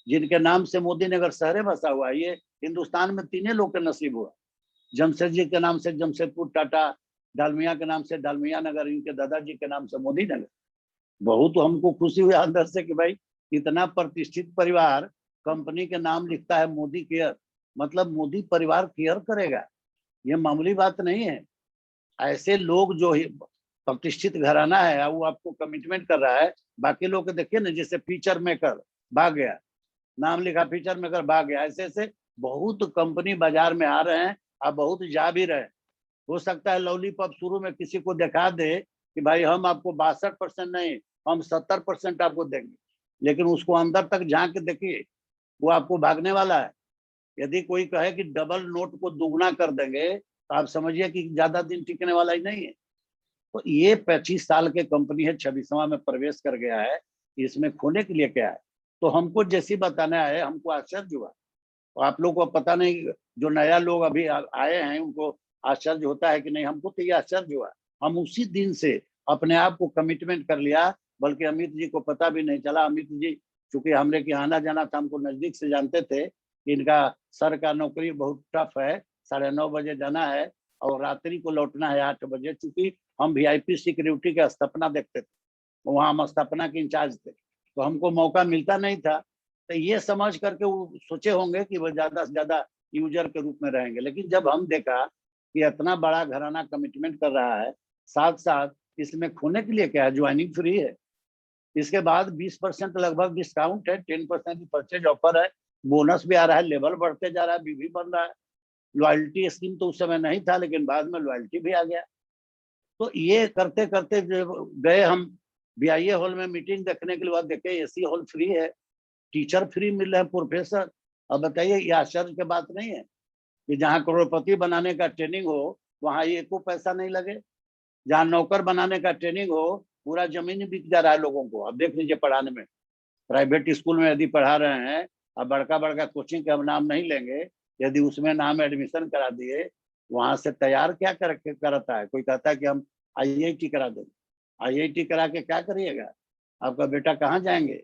जिनके नाम से मोदी नगर शहर बसा हुआ है। ये हिंदुस्तान में 3 लोग के नसीब हुआ। जमशेद जी के नाम से जमशेदपुर टाटा, डालमिया के नाम से डालमिया नगर, इनके दादाजी के नाम से मोदी नगर। बहुत हमको खुशी हुई अंदर से कि भाई इतना प्रतिष्ठित परिवार, कंपनी के नाम लिखता है मोदी केयर, मतलब मोदी परिवार केयर करेगा। ये मामूली बात नहीं है। ऐसे लोग जो प्रतिष्ठित घराना है वो आपको कमिटमेंट कर रहा है। बाकी लोग को देखिए ना, जैसे फीचर मेकर भाग गया, नाम लिखा फीचर मेकर भाग गया। ऐसे ऐसे बहुत कंपनी बाजार में आ रहे हैं, आप बहुत जा भी रहे हैं। हो सकता है लॉलीपॉप शुरू में किसी को दिखा दे कि भाई हम आपको 62% नहीं, हम 70% आपको देंगे, लेकिन उसको अंदर तक झांक के देखिए, वो आपको भागने वाला है। यदि कोई कहे कि डबल नोट को दुगना कर देंगे तो आप समझिए कि ज्यादा दिन टिकने वाला ही नहीं है। तो ये 25 साल के कंपनी है, 26वां में प्रवेश कर गया है। इसमें खोने के लिए क्या है? तो हमको जैसी बताने आए हमको आश्चर्य हुआ। और आप लोग को पता नहीं, जो नया लोग अभी आए हैं उनको आश्चर्य होता है कि नहीं, हमको तो ये आश्चर्य हुआ। हम उसी दिन से अपने आप को कमिटमेंट कर लिया, बल्कि अमित जी को पता भी नहीं चला। अमित जी चूंकि हमने के आना जाना था, हमको नजदीक से जानते थे कि इनका सर का नौकरी बहुत टफ है, 9:30 बजे जाना है और रात्रि को लौटना है 8 बजे। चूंकि हम VIP सिक्योरिटी का स्थापना देखते थे, वहाँ हम स्थापना के इंचार्ज थे, तो हमको मौका मिलता नहीं था। तो ये समझ करके वो सोचे होंगे कि वो ज्यादा से ज्यादा यूजर के रूप में रहेंगे। लेकिन जब हम देखा कि इतना बड़ा घराना कमिटमेंट कर रहा है, साथ साथ इसमें खोने के लिए क्या है, ज्वाइनिंग फ्री है, इसके बाद 20% लगभग डिस्काउंट है, 10% परचेज ऑफर है, बोनस भी आ रहा है, लेवल बढ़ते जा रहा है, BV बन रहा है। लॉयल्टी स्कीम तो उस समय नहीं था, लेकिन बाद में लॉयल्टी भी आ गया। तो ये करते करते गए हम BIA हॉल में मीटिंग देखने के बाद देखे AC हॉल फ्री है, टीचर फ्री मिल रहे हैं, प्रोफेसर। अब बताइए, ये आश्चर्य की बात नहीं है कि जहाँ करोड़पति बनाने का ट्रेनिंग हो वहाँ ये को पैसा नहीं लगे, जहाँ नौकर बनाने का ट्रेनिंग हो पूरा जमीन बिक जा रहा है लोगों को। अब देख लीजिए, पढ़ाने में प्राइवेट स्कूल में यदि पढ़ा रहे हैं, अब बड़का बड़का कोचिंग का हम नाम नहीं लेंगे, यदि उसमें नाम एडमिशन करा दिए, वहां से तैयार क्या करता है, कोई कहता है कि हम IIT करा देंगे। IIT करा के क्या करिएगा, आपका बेटा कहाँ जाएंगे,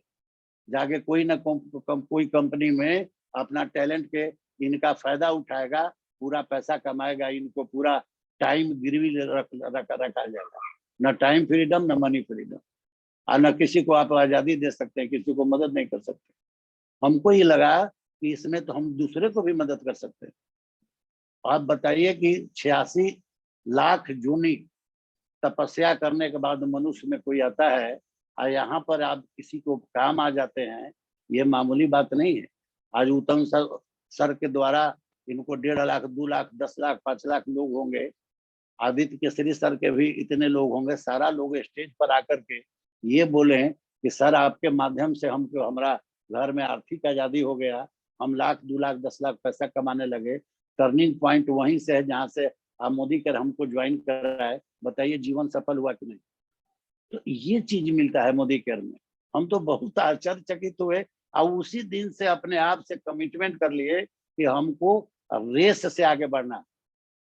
जाके कोई ना कोई कंपनी में अपना टैलेंट के इनका फायदा उठाएगा, पूरा पैसा कमाएगा, इनको पूरा टाइम गिरवी रखा जाएगा। न टाइम फ्रीडम, न मनी फ्रीडम, और न किसी को आप आज़ादी दे सकते हैं, किसी को मदद नहीं कर सकते। हमको ये लगा कि इसमें तो हम दूसरे को भी मदद कर सकते हैं। आप बताइए कि 86 लाख जूनी तपस्या करने के बाद मनुष्य में कोई आता है और यहाँ पर आप किसी को काम आ जाते हैं, ये मामूली बात नहीं है। आज उत्तम सर के द्वारा इनको 1.5 लाख, 2 लाख, 10 लाख, 5 लाख लोग होंगे। आदित्य केसरी सर के भी इतने लोग होंगे। सारा लोग स्टेज पर आकर के ये बोले कि सर आपके माध्यम से हमको, हमारा घर में आर्थिक आजादी हो गया, हम 1 लाख, 2 लाख, 10 लाख पैसा कमाने लगे। टर्निंग पॉइंट वहीं से है जहाँ से आप मोदी कर हमको ज्वाइन कर रहा है। बताइए जीवन सफल हुआ कि नहीं। तो ये चीज मिलता है मोदी केयर में। हम तो बहुत आश्चर्यचकित हुए और उसी दिन से अपने आप से कमिटमेंट कर लिए कि हमको रेस से आगे बढ़ना।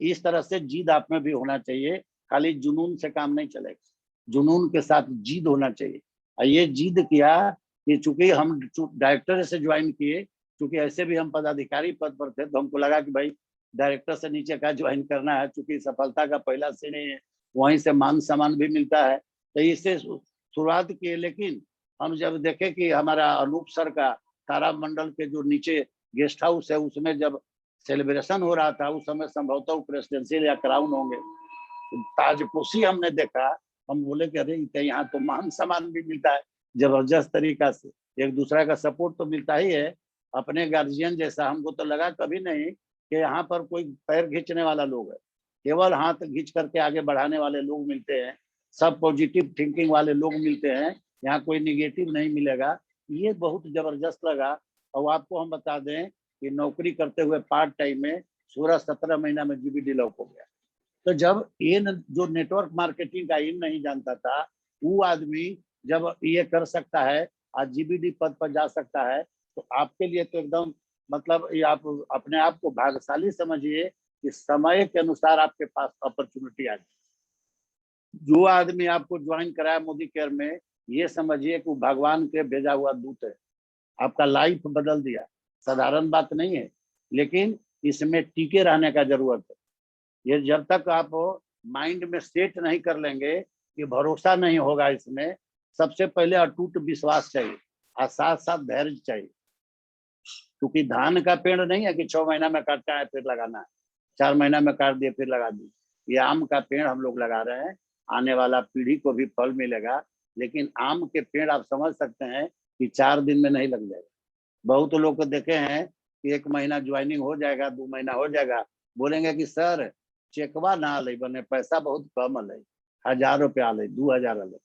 इस तरह से जिद आप में भी होना चाहिए, खाली जुनून से काम नहीं चलेगा, जुनून के साथ जिद होना चाहिए। और ये जिद किया कि चूंकि हम डायरेक्टर से ज्वाइन किए, चूंकि ऐसे भी हम पदाधिकारी पद पर थे, तो हमको लगा कि भाई डायरेक्टर से नीचे का ज्वाइन करना है, चूंकि सफलता का पहला सीढ़ी है, वहीं से मान सम्मान भी मिलता है। तो इससे शुरुआत किए। लेकिन हम जब देखे कि हमारा अनूप सर का तारामंडल के जो नीचे गेस्ट हाउस है, उसमें जब सेलिब्रेशन हो रहा था, उस समय संभवतः प्रेसिडेंशियल या क्राउन होंगे, ताजपोशी हमने देखा। हम बोले कि अरे यहाँ तो मान सम्मान भी मिलता है जबरदस्त तरीका से, एक दूसरे का सपोर्ट तो मिलता ही है, अपने गार्जियन जैसा। हमको तो लगा कभी नहीं कि यहाँ पर कोई पैर खींचने वाला लोग है, केवल हाथ खींच करके आगे बढ़ाने वाले लोग मिलते हैं, सब पॉजिटिव थिंकिंग वाले लोग मिलते हैं, यहाँ कोई निगेटिव नहीं मिलेगा। ये बहुत जबरदस्त लगा। और आपको हम बता दें कि नौकरी करते हुए पार्ट टाइम में 16-17 महीना में GBD लॉक हो गया। तो जब ये जो नेटवर्क मार्केटिंग का इन नहीं जानता था, वो आदमी जब ये कर सकता है, आज GBD पद पर जा सकता है, तो आपके लिए तो एकदम मतलब ये आप अपने आप को भाग्यशाली समझिए कि समय के अनुसार आपके पास अपॉर्चुनिटी आ गई। जो आदमी आपको ज्वाइन कराया मोदी केयर में, ये समझिए कि वो भगवान के भेजा हुआ दूत है, आपका लाइफ बदल दिया। साधारण बात नहीं है, लेकिन इसमें टिके रहने का जरूरत है। ये जब तक आप माइंड में सेट नहीं कर लेंगे कि भरोसा नहीं होगा इसमें, सबसे पहले अटूट विश्वास चाहिए और साथ साथ धैर्य चाहिए। क्योंकि धान का पेड़ नहीं है कि 6 महीना में काटना है फिर लगाना है, 4 महीना में काट दिए फिर लगा दी। ये आम का पेड़ हम लोग लगा रहे हैं, आने वाला पीढ़ी को भी फल मिलेगा। लेकिन आम के पेड़ आप समझ सकते हैं कि 4 दिन में नहीं लग जाएगा। बहुत लोग को देखे हैं कि 1 महीना ज्वाइनिंग हो जाएगा, 2 महीना हो जाएगा, बोलेंगे कि सर चेकवा ना ले बने, पैसा बहुत कम ले, 1000 रुपया ले, 2000 ले।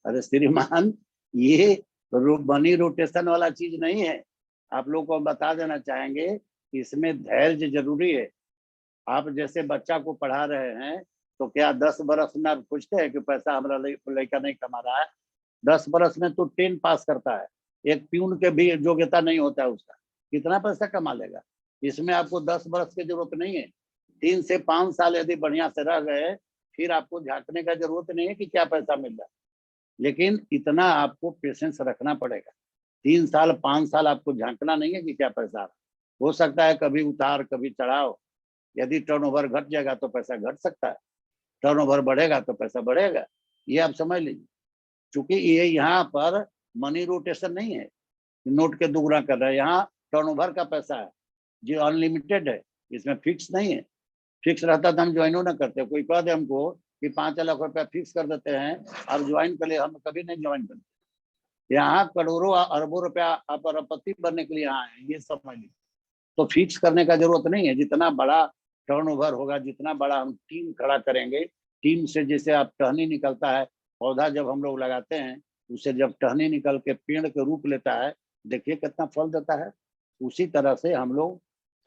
अरे श्रीमान, ये मनी रोटेशन वाला चीज नहीं है। आप लोग को हम बता देना चाहेंगे कि इसमें धैर्य जरूरी है। आप जैसे बच्चा को पढ़ा रहे हैं, तो क्या 10 बरस में आप पूछते हैं कि पैसा हमारा लड़का नहीं कमा रहा है? 10 बरस में तो 10 पास करता है, एक प्यून के भी योग्यता नहीं होता है उसका, कितना पैसा कमा लेगा। इसमें आपको 10 बरस की जरूरत नहीं है, 3 से 5 साल यदि बढ़िया से रह गए फिर आपको झांकने का जरूरत नहीं है कि क्या पैसा मिल रहा है। लेकिन इतना आपको पेशेंस रखना पड़ेगा, 3 साल 5 साल आपको झांकना नहीं है कि क्या पैसा आ रहा। हो सकता है कभी उतार कभी चढ़ाव, यदि टर्नओवर घट जाएगा तो पैसा घट सकता है, टर्नओवर बढ़ेगा तो पैसा बढ़ेगा, ये आप समझ लीजिए। चूंकि ये यहाँ पर मनी रोटेशन नहीं है, नोट के दुगना कर रहे हैं, यहाँ टर्नओवर का पैसा है जो अनलिमिटेड है, इसमें फिक्स नहीं है। फिक्स रहता तो हम ज्वाइनो ना करते। कोई कह दे हमको कि 5 लाख रुपया फिक्स कर देते हैं और ज्वाइन कर ले, हम कभी नहीं ज्वाइन करते। यहाँ करोड़ों अरबों रुपया आप अरबपति बनने के लिए यहाँ है, ये समझ लीजिए। तो फिक्स करने का जरूरत नहीं है, जितना बड़ा टर्नओवर होगा, जितना बड़ा हम टीम खड़ा करेंगे, टीम से जैसे आप टहनी निकलता है, पौधा जब हम लोग लगाते हैं उसे जब टहनी निकल के पेड़ के रूप लेता है, देखिए कितना फल देता है। उसी तरह से हम लोग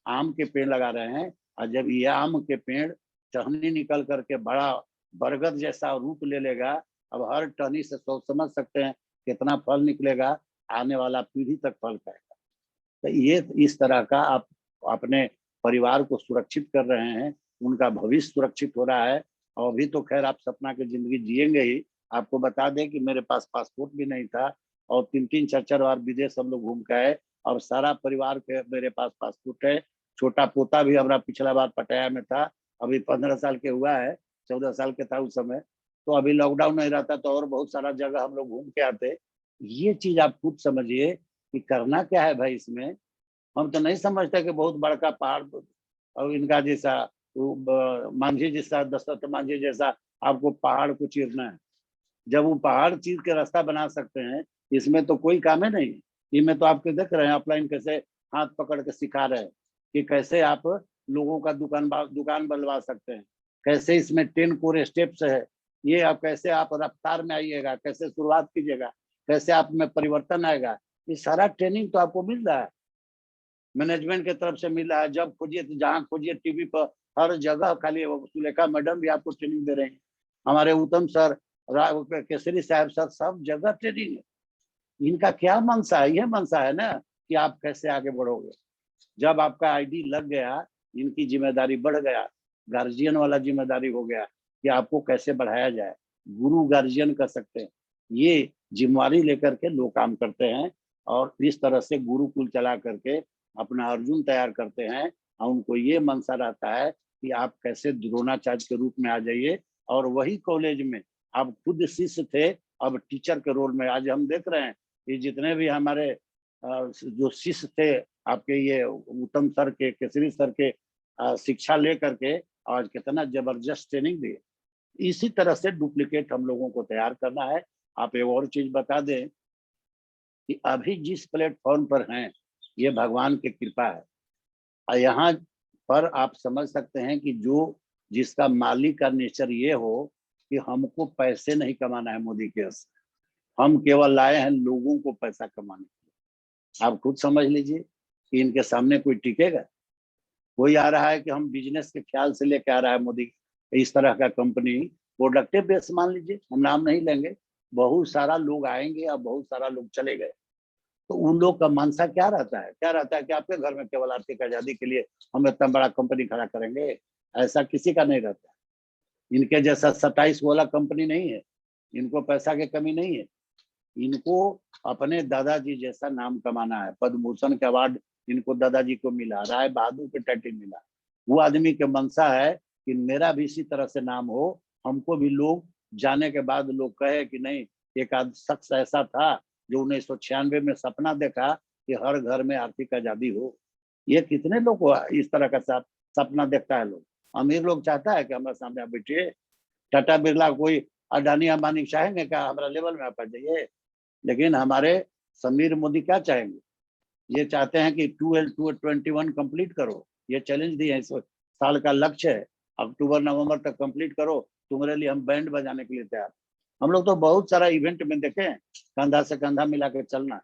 आम के पेड़ लगा रहे हैं, और जब ये आम के पेड़ टहनी निकल करके बड़ा बरगद जैसा रूप ले लेगा, अब हर टहनी से सोच समझ सकते हैं कितना फल निकलेगा, आने वाला पीढ़ी तक फल खाएगा। तो ये इस तरह का आप अपने परिवार को सुरक्षित कर रहे हैं, उनका भविष्य सुरक्षित हो रहा है। और अभी तो खैर आप सपना की जिंदगी जिएंगे ही। आपको बता दें कि मेरे पास पासपोर्ट भी नहीं था और 3-3 4-4 बार विदेश हम लोग घूम के आए, और सारा परिवार के मेरे पास पासपोर्ट है। छोटा पोता भी हमारा पिछला बार पटाया में था, अभी 15 साल के हुआ है, 14 साल के था उस समय। तो अभी लॉकडाउन नहीं रहता तो और बहुत सारा जगह हम लोग घूम के आते। ये चीज आप खुद समझिए कि करना क्या है भाई इसमें। हम तो नहीं समझते कि बहुत बड़का पहाड़ और इनका जैसा मांझी जैसा, दशरथ मांझी जैसा आपको पहाड़ को चीरना है। जब वो पहाड़ चीर के रास्ता बना सकते हैं, इसमें तो कोई काम है नहीं। इनमें तो आपके देख रहे हैं ऑफलाइन कैसे हाथ पकड़ के सिखा रहे हैं कि कैसे आप लोगों का दुकान बनवा सकते हैं, कैसे इसमें 10 कोर स्टेप्स है, ये आप कैसे आप रफ्तार में आइएगा, कैसे शुरुआत कीजिएगा, कैसे आप में परिवर्तन आएगा। ये सारा ट्रेनिंग तो आपको मिल रहा है, मैनेजमेंट की तरफ से मिल रहा है। जब खोजिए तो जहाँ खोजिए टीवी पर हर जगह खाली सुलेखा मैडम भी आपको ट्रेनिंग दे रहे हैं, हमारे उत्तम सर, केसरी साहब सर, सब जगह ट्रेनिंग है। इनका क्या मनसा है? यह मनसा है ना कि आप कैसे आगे बढ़ोगे। जब आपका आईडी लग गया, इनकी जिम्मेदारी बढ़ गया, गार्जियन वाला जिम्मेदारी हो गया कि आपको कैसे बढ़ाया जाए। गुरु गार्जियन कर सकते हैं, ये जिम्मेवारी लेकर के लोग काम करते हैं, और इस तरह से गुरुकुल चला करके अपना अर्जुन तैयार करते हैं। और उनको ये मनसा रहता है कि आप कैसे द्रोणाचार्य के रूप में आ जाइए, और वही कॉलेज में आप खुद शिष्य थे, अब टीचर के रोल में। आज हम देख रहे हैं कि जितने भी हमारे जो शिष्य थे आपके, ये उत्तम सर के, केसरी सर के शिक्षा ले करके आज कितना जबरदस्त ट्रेनिंग दी। इसी तरह से डुप्लीकेट हम लोगों को तैयार करना है। आप एक और चीज बता दें कि अभी जिस प्लेटफॉर्म पर हैं, ये भगवान की कृपा है। और यहाँ पर आप समझ सकते हैं कि जो जिसका मालिक का नेचर ये हो कि हमको पैसे नहीं कमाना है मोदी के से, हम केवल लाए हैं लोगों को पैसा कमाने के लिए। आप खुद समझ लीजिए कि इनके सामने कोई टिकेगा? कोई आ रहा है कि हम बिजनेस के ख्याल से लेके आ रहा है मोदी इस तरह का कंपनी, प्रोडक्टिव बेस मान लीजिए, हम नाम नहीं लेंगे, बहुत सारा लोग आएंगे और बहुत सारा लोग चले गए। तो उन लोग का मनसा क्या रहता है? क्या रहता है कि आपके घर में केवल आर्थिक आजादी के लिए हम इतना बड़ा कंपनी खड़ा करेंगे? ऐसा किसी का नहीं रहता। इनके जैसा 27 वाला कंपनी नहीं है, इनको पैसा की कमी नहीं है, इनको अपने दादाजी जैसा नाम कमाना है। पद्म भूषण के अवार्ड इनको दादाजी को मिला, राय बहादुर के टाइटल मिला। वो आदमी के मनसा है कि मेरा भी इसी तरह से नाम हो, हमको भी लोग जाने के बाद लोग कहे कि नहीं, एक आध शख्स ऐसा था जो 1996 में सपना देखा कि हर घर में आर्थिक आजादी हो। ये कितने लोग इस तरह का सपना देखता है? लोग, अमीर लोग चाहता है कि हमारे सामने आप बैठिए। टाटा बिरला, कोई अडानी अंबानी चाहेंगे क्या हमारा लेवल में आप आ जाइए? लेकिन हमारे समीर मोदी क्या चाहेंगे? ये चाहते हैं कि 21 कंप्लीट करो। ये चैलेंज दिए इस साल का लक्ष्य है, अक्टूबर नवंबर तक कंप्लीट करो, तुम्हारे लिए हम बैंड बजाने के लिए तैयार। हम लोग तो बहुत सारा इवेंट में देखे हैं, कंधा से कंधा मिला के चलना,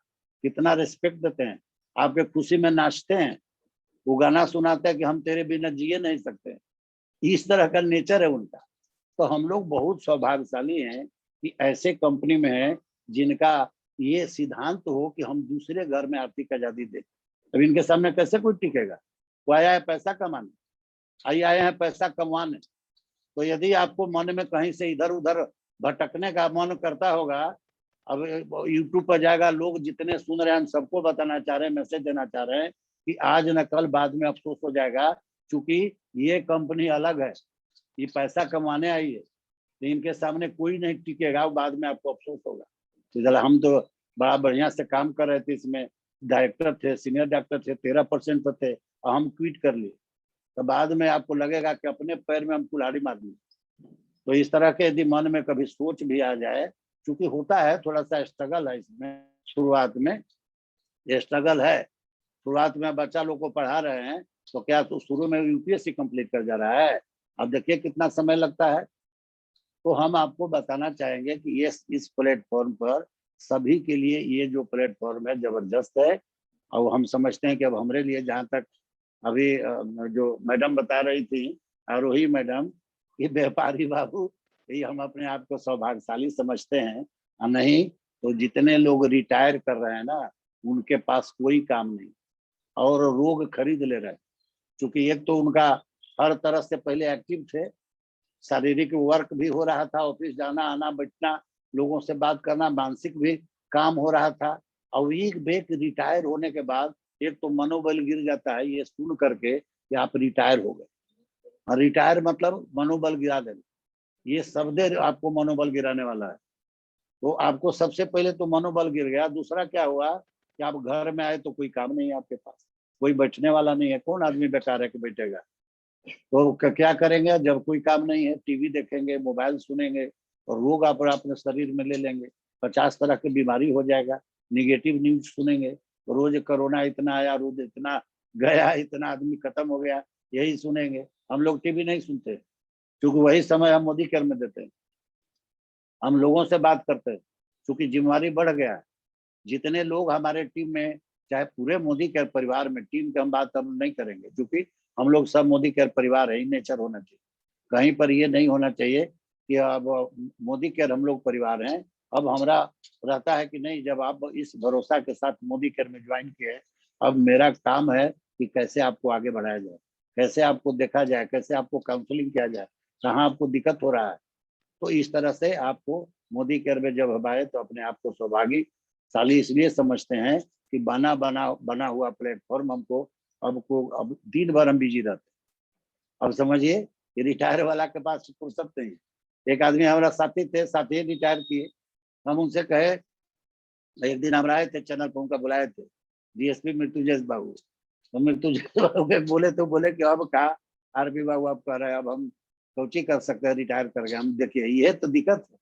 कितना रिस्पेक्ट देते हैं, आपके खुशी में नाचते हैं, वो गाना सुनाते हैं कि हम तेरे बिना जिए नहीं सकते। इस तरह का नेचर है उनका। तो हम लोग बहुत सौभाग्यशाली हैं कि ऐसे कंपनी में है जिनका ये सिद्धांत हो कि हम दूसरे घर में आर्थिक आजादी दें। अब इनके सामने कैसे कोई टिकेगा? वो आया है पैसा कमाने, आए हैं पैसा कमाने। तो यदि आपको मन में कहीं से इधर उधर भटकने का मन करता होगा, अब यूट्यूब पर जाएगा, लोग जितने सुन रहे हैं हम सबको बताना चाह रहे हैं, मैसेज देना चाह रहे हैं कि आज न कल बाद में अफसोस हो जाएगा, क्योंकि ये कंपनी अलग है, ये पैसा कमाने आई है, तो इनके सामने कोई नहीं टिकेगा, बाद में आपको अफसोस होगा। तो हम तो बड़ा बढ़िया से काम कर रहे थे, इसमें डायरेक्टर थे, सीनियर डायरेक्टर थे, 13% पर थे और हम क्विट कर लिए, तो बाद में आपको लगेगा कि अपने पैर में हम कुल्हाड़ी मार ली। तो इस तरह के यदि मन में कभी सोच भी आ जाए, क्योंकि होता है थोड़ा सा स्ट्रगल है इसमें, शुरुआत में ये स्ट्रगल है। शुरुआत में बच्चा लोग को पढ़ा रहे हैं तो क्या तो शुरू में यूपीएससी कंप्लीट कर जा रहा है, अब देखिए कितना समय लगता है। तो हम आपको बताना चाहेंगे कि ये इस प्लेटफॉर्म पर सभी के लिए ये जो प्लेटफॉर्म है जबरदस्त है। और हम समझते हैं कि अब हमारे लिए, जहाँ तक अभी जो मैडम बता रही थी आरोही मैडम, ये व्यापारी बाबू, ये हम अपने आप को सौभाग्यशाली समझते हैं। और नहीं तो जितने लोग रिटायर कर रहे हैं ना, उनके पास कोई काम नहीं और रोग खरीद ले रहे हैं, क्योंकि एक तो उनका हर तरह से पहले एक्टिव थे, शारीरिक वर्क भी हो रहा था, ऑफिस जाना आना बैठना, लोगों से बात करना, मानसिक भी काम हो रहा था। और एक बेक रिटायर होने के बाद एक तो मनोबल गिर जाता है ये सुन करके कि आप रिटायर हो गए। और रिटायर मतलब मनोबल गिरा देना, ये शब्द आपको मनोबल गिराने वाला है। तो आपको सबसे पहले तो मनोबल गिर गया, दूसरा क्या हुआ कि आप घर में आए तो कोई काम नहीं है आपके पास, कोई बैठने वाला नहीं है, कौन आदमी बेकार है कि बैठेगा। तो क्या करेंगे जब कोई काम नहीं है? टीवी देखेंगे, मोबाइल सुनेंगे और रोग आप अपने शरीर में ले लेंगे, 50 तरह की बीमारी हो जाएगा। निगेटिव न्यूज सुनेंगे, रोज कोरोना इतना आया, रोज इतना गया, इतना आदमी खत्म हो गया, यही सुनेंगे। हम लोग टीवी नहीं सुनते क्योंकि वही समय हम मोदी केयर में देते हैं, हम लोगों से बात करते हैं क्योंकि जिम्मेवारी बढ़ गया है। जितने लोग हमारे टीम में, चाहे पूरे मोदी केयर परिवार में, टीम की हम बात हम नहीं करेंगे क्योंकि हम लोग सब मोदी केयर परिवार है, नेचर होना चाहिए। कहीं पर ये नहीं होना चाहिए कि अब मोदी केयर हम लोग परिवार हैं। अब हमारा रहता है कि नहीं, जब आप इस भरोसा के साथ मोदी केयर में ज्वाइन किए, अब मेरा काम है कि कैसे आपको आगे बढ़ाया जाए, कैसे आपको देखा जाए, कैसे आपको काउंसलिंग किया जाए, कहाँ आपको दिक्कत हो रहा है। तो इस तरह से आपको मोदी केयर में जब हम आए तो अपने आप को सौभाग्यशाली इसलिए समझते हैं कि बना हुआ प्लेटफॉर्म हमको अब दिन भर हम बिजी रहते हैं। अब समझिए कि रिटायर वाला के पास फुर्सत नहीं है। एक आदमी हमारा साथी थे, साथी रिटायर किए, हम उनसे कहे, एक दिन हम आए थे चैनल पर, उनका बुलाए थे डीएसपी मृत्युंजय बाबू। तो मृत्युंजय बाबू बोले कि अब कहा आरपी बाबू आप कह रहे हैं, अब हम कोची कर सकते हैं रिटायर कर गए। हम देखिए ये तो दिक्कत है,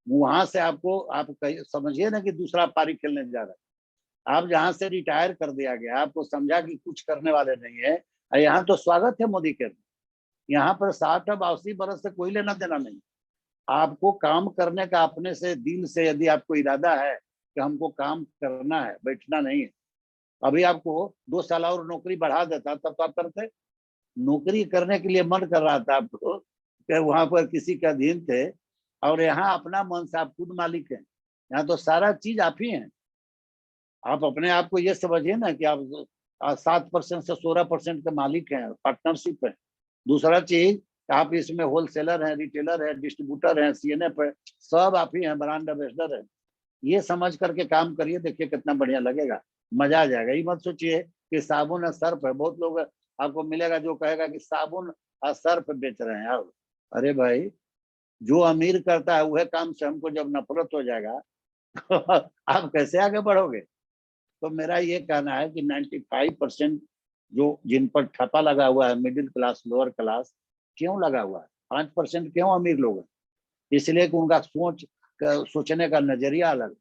वहां से आपको आप समझिए ना कि दूसरा पारी खेलने जा रहा है। आप जहां से रिटायर कर दिया गया, आपको समझा कि कुछ करने वाले नहीं है, और यहाँ तो स्वागत है मोदी के, यहाँ पर 60 अब 80 बरस से कोई लेना देना नहीं। आपको काम करने का अपने से दिल से यदि आपको इरादा है कि हमको काम करना है, बैठना नहीं है। अभी आपको 2 साल और नौकरी बढ़ा देता तब तो आप करते। नौकरी करने के लिए मन कर रहा था आपको कि वहां पर किसी के अधीन थे, और यहाँ अपना मन से आप खुद मालिक हैं। यहाँ तो सारा चीज आप ही हैं। आप अपने आप को ये समझिए ना कि आप 7% से 16% के मालिक हैं, पार्टनरशिप है। दूसरा चीज, आप इसमें होलसेलर हैं, रिटेलर है, डिस्ट्रीब्यूटर हैं, सीएनएफ है, सब आप ही हैं, ब्रांड एम्बेसडर है। ये समझ करके काम करिए, देखिए कितना बढ़िया लगेगा, मजा आ जाएगा। ये मत सोचिए कि साबुन और सर्फ है। बहुत लोग आपको मिलेगा जो कहेगा कि साबुन और सर्फ बेच रहे हैं आप। अरे भाई, जो अमीर करता है वह काम से हमको जब नफरत हो जाएगा आप कैसे आगे बढ़ोगे? तो मेरा ये कहना है कि 95% जो जिन पर ठप्पा लगा हुआ है, मिडिल क्लास, लोअर क्लास, क्यों लगा हुआ है? 5% क्यों अमीर लोग हैं? इसलिए कि उनका सोचने का नजरिया अलग।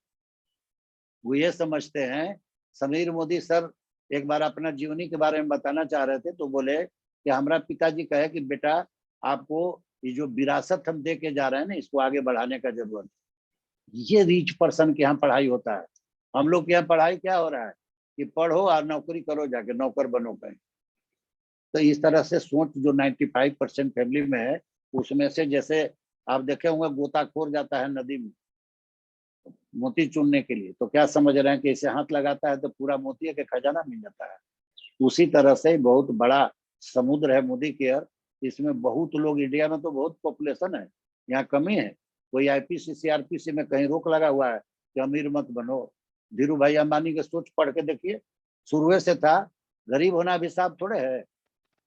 वो ये समझते हैं, समीर मोदी सर एक बार अपना जीवनी के बारे में बताना चाह रहे थे, तो बोले कि हमारा पिताजी कहे कि बेटा आपको ये जो विरासत हम दे के जा रहे हैं ना, इसको आगे बढ़ाने का जरूरत है। ये रिच पर्सन के यहाँ पढ़ाई होता है। हम लोग के यहाँ पढ़ाई क्या हो रहा है कि पढ़ो और नौकरी करो, जाके नौकर बनो कहीं। तो इस तरह से सोच जो 95% फैमिली में है, उसमें से जैसे आप देखे होंगे गोताखोर जाता है नदी में, मोती चुनने के लिए। तो क्या समझ रहे हैं कि इसे हाथ लगाता है तो पूरा मोती के खजाना मिल जाता है। उसी तरह से बहुत बड़ा समुद्र है मोदी केयर। इसमें बहुत लोग, इंडिया में तो बहुत पॉपुलेशन है, यहाँ कमी है। कोई आईपीसी सीआरपीसी में कहीं रोक लगा हुआ है कि अमीर मत बनो। धीरू भाई अंबानी के सोच पढ़ के देखिए, शुरू से था, गरीब होना अभिशाप थोड़े है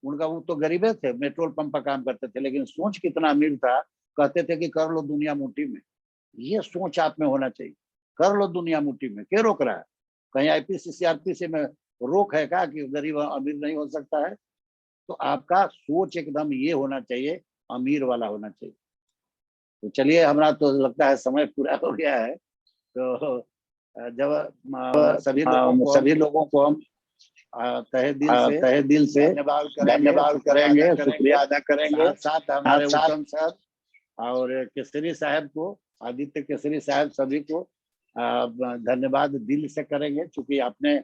उनका। वो तो गरीबे थे, पेट्रोल पंप पर काम करते थे, लेकिन सोच कितना अमीर था, कहते थे कि कर लो दुनिया मुट्ठी में। ये सोच आप में होना चाहिए, कर लो दुनिया मुट्ठी में। क्या रोक रहा है? कहीं आईपीसी सीआरपीसी में रोक है क्या कि गरीब अमीर नहीं हो सकता है? तो आपका सोच एकदम ये होना चाहिए, अमीर वाला होना चाहिए। तो चलिए, हमारा तो लगता है समय पूरा हो गया है। तो जब सभी लोगों को हम तहे दिल से धन्यवाद करेंगे, शुक्रिया अदा करेंगे। साथ हमारे उत्तम सर और केसरी साहब को, आदित्य केसरी साहब, सभी को धन्यवाद दिल से करेंगे, क्योंकि आपने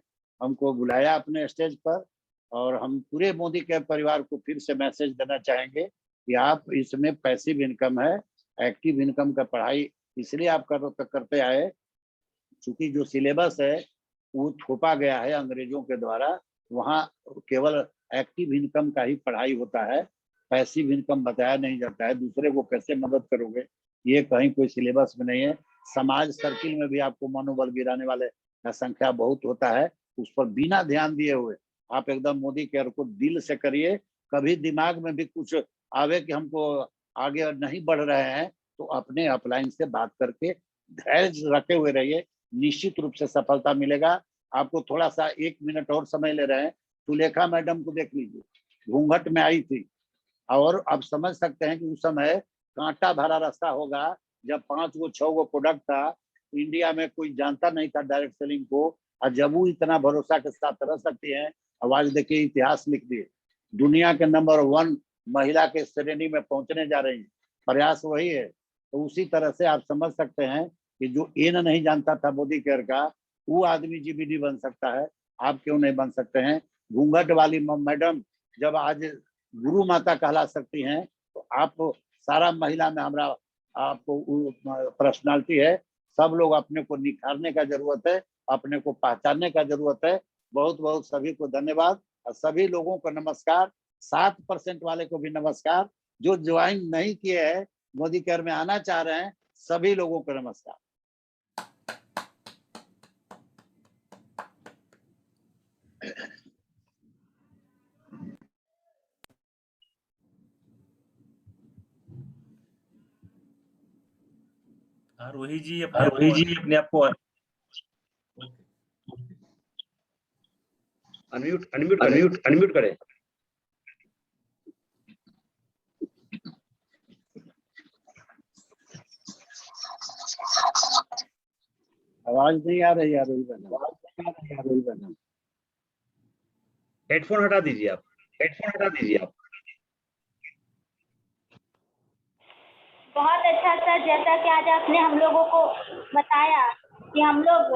हमको बुलाया अपने स्टेज पर। और हम पूरे मोदी के परिवार को फिर से मैसेज देना चाहेंगे कि आप इसमें पैसिव इनकम है, एक्टिव इनकम का पढ़ाई इसलिए आप करते आए क्योंकि जो सिलेबस है वो थोपा गया है अंग्रेजों के द्वारा। वहाँ केवल एक्टिव इनकम का ही पढ़ाई होता है, पैसिव इनकम बताया नहीं जाता है। दूसरे को कैसे मदद करोगे, ये कहीं कोई सिलेबस में नहीं है। समाज सर्किल में भी आपको मनोबल गिराने वाले का संख्या बहुत होता है, उस पर बिना ध्यान दिए हुए आप एकदम मोदी केयर को दिल से करिए। कभी दिमाग में भी कुछ आवे कि हमको आगे नहीं बढ़ रहे हैं, तो अपने अपलाइन से बात करके धैर्य रखे हुए रहिए, निश्चित रूप से सफलता मिलेगा आपको। थोड़ा सा 1 मिनट और समय ले रहे हैं, सुलेखा मैडम को देख लीजिए, घूंघट में आई थी, और अब समझ सकते हैं कि उस समय कांटा भरा रास्ता होगा जब 5 गो 6 गो प्रोडक्ट था, इंडिया में कोई जानता नहीं था डायरेक्ट सेलिंग को। और जब वो इतना भरोसा के साथ रह सकती है, आवाज देखिए, इतिहास लिख दिए, दुनिया के नंबर 1 महिला के श्रेणी में पहुंचने जा रही है। प्रयास वही है। तो उसी तरह से आप समझ सकते हैं कि जो एन नहीं जानता था मोदी केयर का, वो आदमी जीबीडी बन सकता है, आप क्यों नहीं बन सकते हैं? घूंघट वाली मैडम जब आज गुरु माता कहला सकती हैं, तो आप सारा महिला में हमारा आपको पर्सनालिटी है। सब लोग अपने को निखारने का जरूरत है, अपने को पहचानने का जरूरत है। बहुत बहुत सभी को धन्यवाद और सभी लोगों को नमस्कार। 7% वाले को भी नमस्कार, जो ज्वाइन नहीं किए हैं मोदी केयर में आना चाह रहे हैं, सभी लोगों को नमस्कार। रोही जी अपने आप को अनम्यूट करें। आवाज नहीं आ रही है रोही बहन। हेडफोन हटा दीजिए आप। बहुत अच्छा सर, जैसा कि आज आपने हम लोगों को बताया कि हम लोग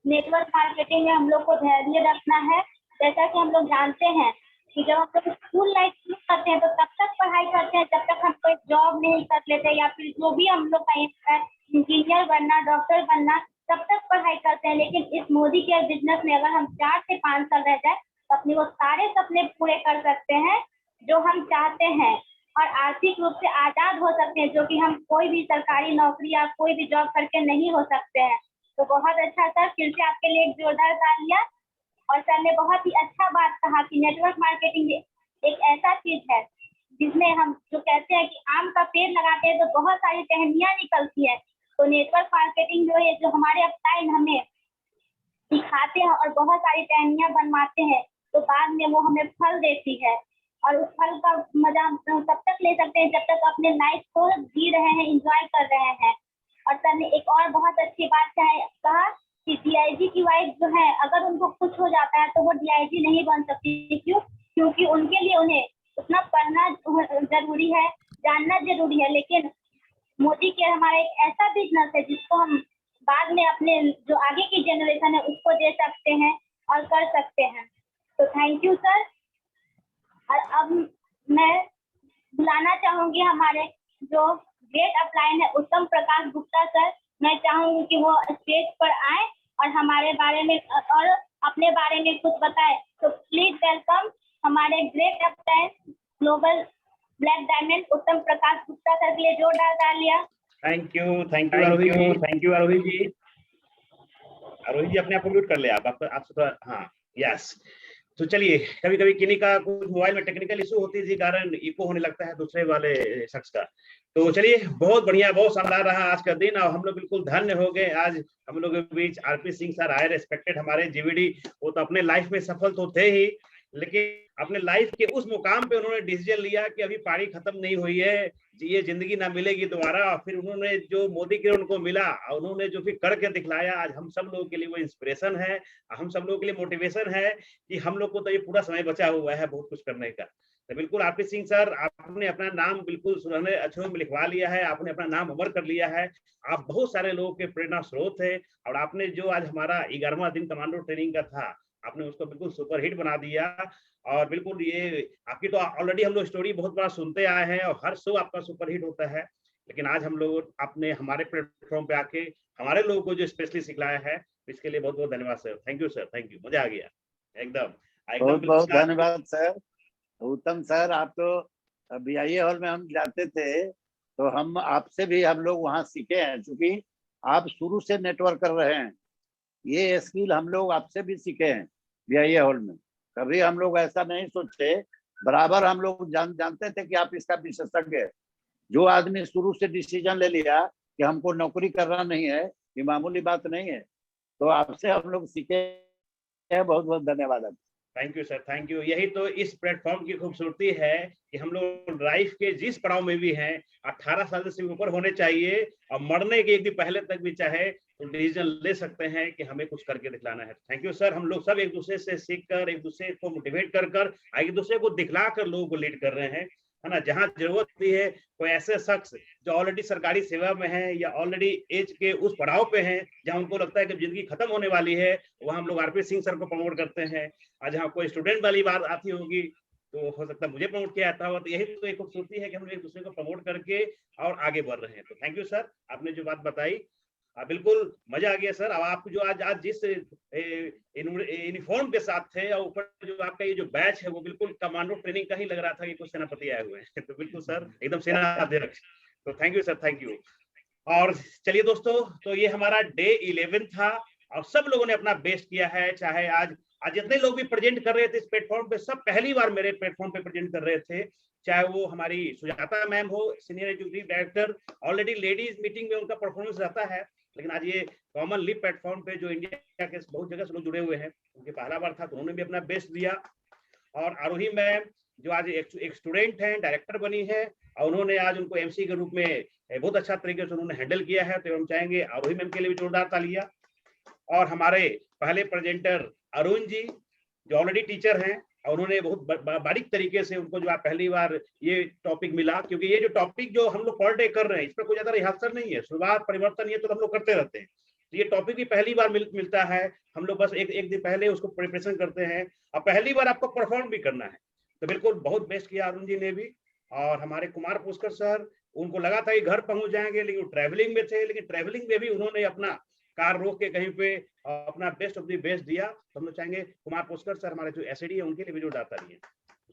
नेटवर्क मार्केटिंग में हम लोग को धैर्य रखना है। जैसा कि हम लोग जानते हैं कि जब हम लोग स्कूल लाइफ शुरू करते हैं तो तब तक पढ़ाई करते हैं जब तक हम कोई जॉब नहीं कर लेते, या फिर जो भी हम लोग का इंजीनियर बनना, डॉक्टर बनना, तब तक पढ़ाई करते हैं। लेकिन इस मोदी केयर बिजनेस में अगर हम 4 से 5 साल रह जाए तो अपने वो सारे सपने पूरे कर सकते हैं जो हम चाहते हैं, और आर्थिक रूप से आजाद हो सकते हैं, जो कि हम कोई भी सरकारी नौकरी या कोई भी जॉब करके नहीं हो सकते हैं। तो बहुत अच्छा सर, फिर से आपके लिए एक जोरदार तालियां। और सर ने बहुत ही अच्छा बात कहा कि नेटवर्क मार्केटिंग एक ऐसा चीज है जिसमें हम जो कहते हैं कि आम का पेड़ लगाते हैं तो बहुत सारी टहनियां निकलती है। तो नेटवर्क मार्केटिंग जो है, जो हमारे अपलाइन हमें सिखाते हैं और बहुत सारी टहनियां बनवाते हैं, तो बाद में वो हमें फल देती है। और उस फल का मजा हम तब तक ले सकते हैं जब तक अपने लाइफ को जी रहे हैं, एंजॉय कर रहे हैं। और सर ने एक और बहुत अच्छी बात कहा कि डीआईजी की वाइफ जो है, अगर उनको कुछ हो जाता है तो वो डीआईजी नहीं बन सकती। क्यों? क्योंकि उनके लिए उन्हें उतना पढ़ना जरूरी है, जानना जरूरी है। लेकिन मोदी केयर हमारा एक ऐसा बिजनेस है जिसको हम बाद में अपने जो आगे की जनरेशन है उसको दे सकते हैं और कर सकते हैं। तो थैंक यू सर। और अब मैं बुलाना चाहूंगी हमारे जो ग्रेट अपलाइन है उत्तम प्रकाश गुप्ता सर, मैं चाहूंगी कि वो स्टेज पर आए और हमारे बारे में और अपने बारे में कुछ बताए। तो प्लीज वेलकम हमारे great appliance global black diamond Uttam Prakash Gupta sir के लिए जोरदार तालियां। Thank you Aarohi ji, thank you Aarohi ji. Aarohi ji अपने आप को म्यूट कर ले आप आपसे थोड़ा, हाँ यस। तो चलिए, कभी कभी किन्हीं का कुछ मोबाइल में टेक्निकल इशू होती है, इसी कारण इको होने लगता है दूसरे वाले शख्स का। तो चलिए, बहुत बढ़िया, बहुत शानदार रहा आज का दिन और हम लोग बिल्कुल धन्य हो गए। आज हम लोग के बीच आरपी सिंह सर आए, रिस्पेक्टेड हमारे जीवीडी। वो तो अपने लाइफ में सफल तो थे ही, लेकिन अपने लाइफ के उस मुकाम पे उन्होंने डिसीजन लिया कि अभी पारी खत्म नहीं हुई है, ये जिंदगी ना मिलेगी दोबारा। फिर उन्होंने जो मोदी किरण उनको मिला, उन्होंने जो फिर करके दिखलाया, आज हम सब लोगों के लिए वो इंस्पिरेशन है, हम सब लोगों के लिए मोटिवेशन है कि हम लोग को तो ये पूरा समय बचा हुआ है बहुत कुछ करने का। तो बिल्कुल आरपी सिंह सर, आपने अपना नाम बिल्कुल सुनहरे अक्षरों में लिखवा लिया है, आपने अपना नाम अमर कर लिया है। आप बहुत सारे लोगों के प्रेरणा स्रोत है और आपने जो आज हमारा 11वां दिन कमांडो ट्रेनिंग का था, आपने उसको बिल्कुल सुपर हिट बना दिया। और बिल्कुल ये आपकी तो ऑलरेडी हम लोग स्टोरी बहुत बार सुनते आए हैं और हर शो आपका सुपर हिट होता है, लेकिन आज हम लोग आपने हमारे प्लेटफॉर्म पे आके हमारे लोगों को जो स्पेशली सिखलाया है, इसके लिए बहुत बहुत धन्यवाद sir. Thank you sir, thank you, मजा आ गया एकदम। बहुत बहुत धन्यवाद सर। उत्तम सर, आप तो बीआईए हॉल में हम जाते थे तो हम आपसे भी हम लोग वहाँ सीखे हैं, क्योंकि आप शुरू से नेटवर्क कर रहे हैं। ये स्किल हम लोग आपसे भी सीखे हैं बीआईए हॉल में। कभी हम लोग ऐसा नहीं सोचते, बराबर हम लोग जानते थे कि आप इसका विशेषज्ञ है। जो आदमी शुरू से डिसीजन ले लिया कि हमको नौकरी करना नहीं है, ये मामूली बात नहीं है। तो आपसे हम लोग सीखे हैं, बहुत बहुत धन्यवाद आपका। Thank you sir, thank you. यही तो इस प्लेटफॉर्म की खूबसूरती है कि हम लोग लाइफ के जिस पड़ाव में भी हैं, 18 साल से ऊपर होने चाहिए और मरने के एक दिन पहले तक भी चाहे तो डिसीजन ले सकते हैं कि हमें कुछ करके दिखलाना है। Thank you sir. हम लोग सब एक दूसरे से सीख कर, एक दूसरे को मोटिवेट कर एक दूसरे को दिखला कर लोगों को लीड कर रहे हैं, है ना। जहाँ जरूरत भी है, कोई ऐसे शख्स जो ऑलरेडी सरकारी सेवा में है या ऑलरेडी एज के उस पड़ाव पे हैं जहाँ उनको लगता है कि जिंदगी खत्म होने वाली है, वहाँ हम लोग आरपी सिंह सर को प्रमोट करते हैं। आज यहाँ कोई स्टूडेंट वाली बात आती होगी तो हो सकता है मुझे प्रमोट किया आता होगा। तो यही तो एक खूबसूरती है कि हम लोग एक दूसरे को प्रमोट करके और आगे बढ़ रहे हैं। तो थैंक यू सर, आपने जो बात बताई बिल्कुल मजा आ गया सर। अब आप जो आज जिस यूनिफॉर्म के साथ थे और ऊपर जो आपका ये जो बैच है वो बिल्कुल कमांडो ट्रेनिंग का ही लग रहा था कि कुछ सेनापति आए हुए हैं। तो बिल्कुल सर एकदम सेना अध्यक्ष। तो thank you sir, thank you. और चलिए दोस्तों, तो ये हमारा डे 11 था और सब लोगों ने अपना बेस्ट किया है। चाहे आज जितने लोग भी प्रेजेंट कर रहे थे इस प्लेटफॉर्म पे, सब पहली बार मेरे प्लेटफॉर्म पे प्रेजेंट कर रहे थे। चाहे वो हमारी सुजाता मैम हो, senior executive director, already ladies meeting में उनका परफॉर्मेंस रहता है, लेकिन आज ये कॉमन लिप प्लेटफॉर्म पे जो इंडिया के बहुत जगह से लोग जुड़े हुए हैं, उनके पहला बार था तो उन्होंने भी अपना बेस्ट दिया। और आरोही मैम जो आज एक स्टूडेंट हैं, डायरेक्टर बनी है और उन्होंने आज उनको एमसी के रूप में बहुत अच्छा तरीके से उन्होंने हैंडल किया है। तो हम चाहेंगे आरोही मैम के लिए भी जोरदार तालियां। और हमारे पहले प्रेजेंटर अरुण जी जो ऑलरेडी टीचर हैं और उन्होंने बहुत बारीक तरीके से उनको जो आप पहली बार ये टॉपिक मिला, क्योंकि ये जो टॉपिक जो हम लोग पर डे कर रहे हैं इस पर कोई ज्यादा रिहर्सल नहीं है, शुरुआत परिवर्तन ये तो हम लोग करते रहते हैं। तो ये टॉपिक भी पहली बार मिलता है, हम लोग बस एक दिन पहले उसको प्रिपरेशन करते हैं और पहली बार आपको परफॉर्म भी करना है। तो बिल्कुल बहुत बेस्ट किया अरुण जी ने भी। और हमारे कुमार पुष्कर सर, उनको लगा था कि घर पहुंच जाएंगे लेकिन ट्रैवलिंग में थे, लेकिन ट्रैवलिंग में भी उन्होंने अपना कार रोक के कहीं पे अपना बेस्ट ऑफ द बेस्ट दिया। तो हम लोग चाहेंगे कुमार पुष्कर सर हमारे जो एसएडी है उनके लिए भी जो डाटा दिए,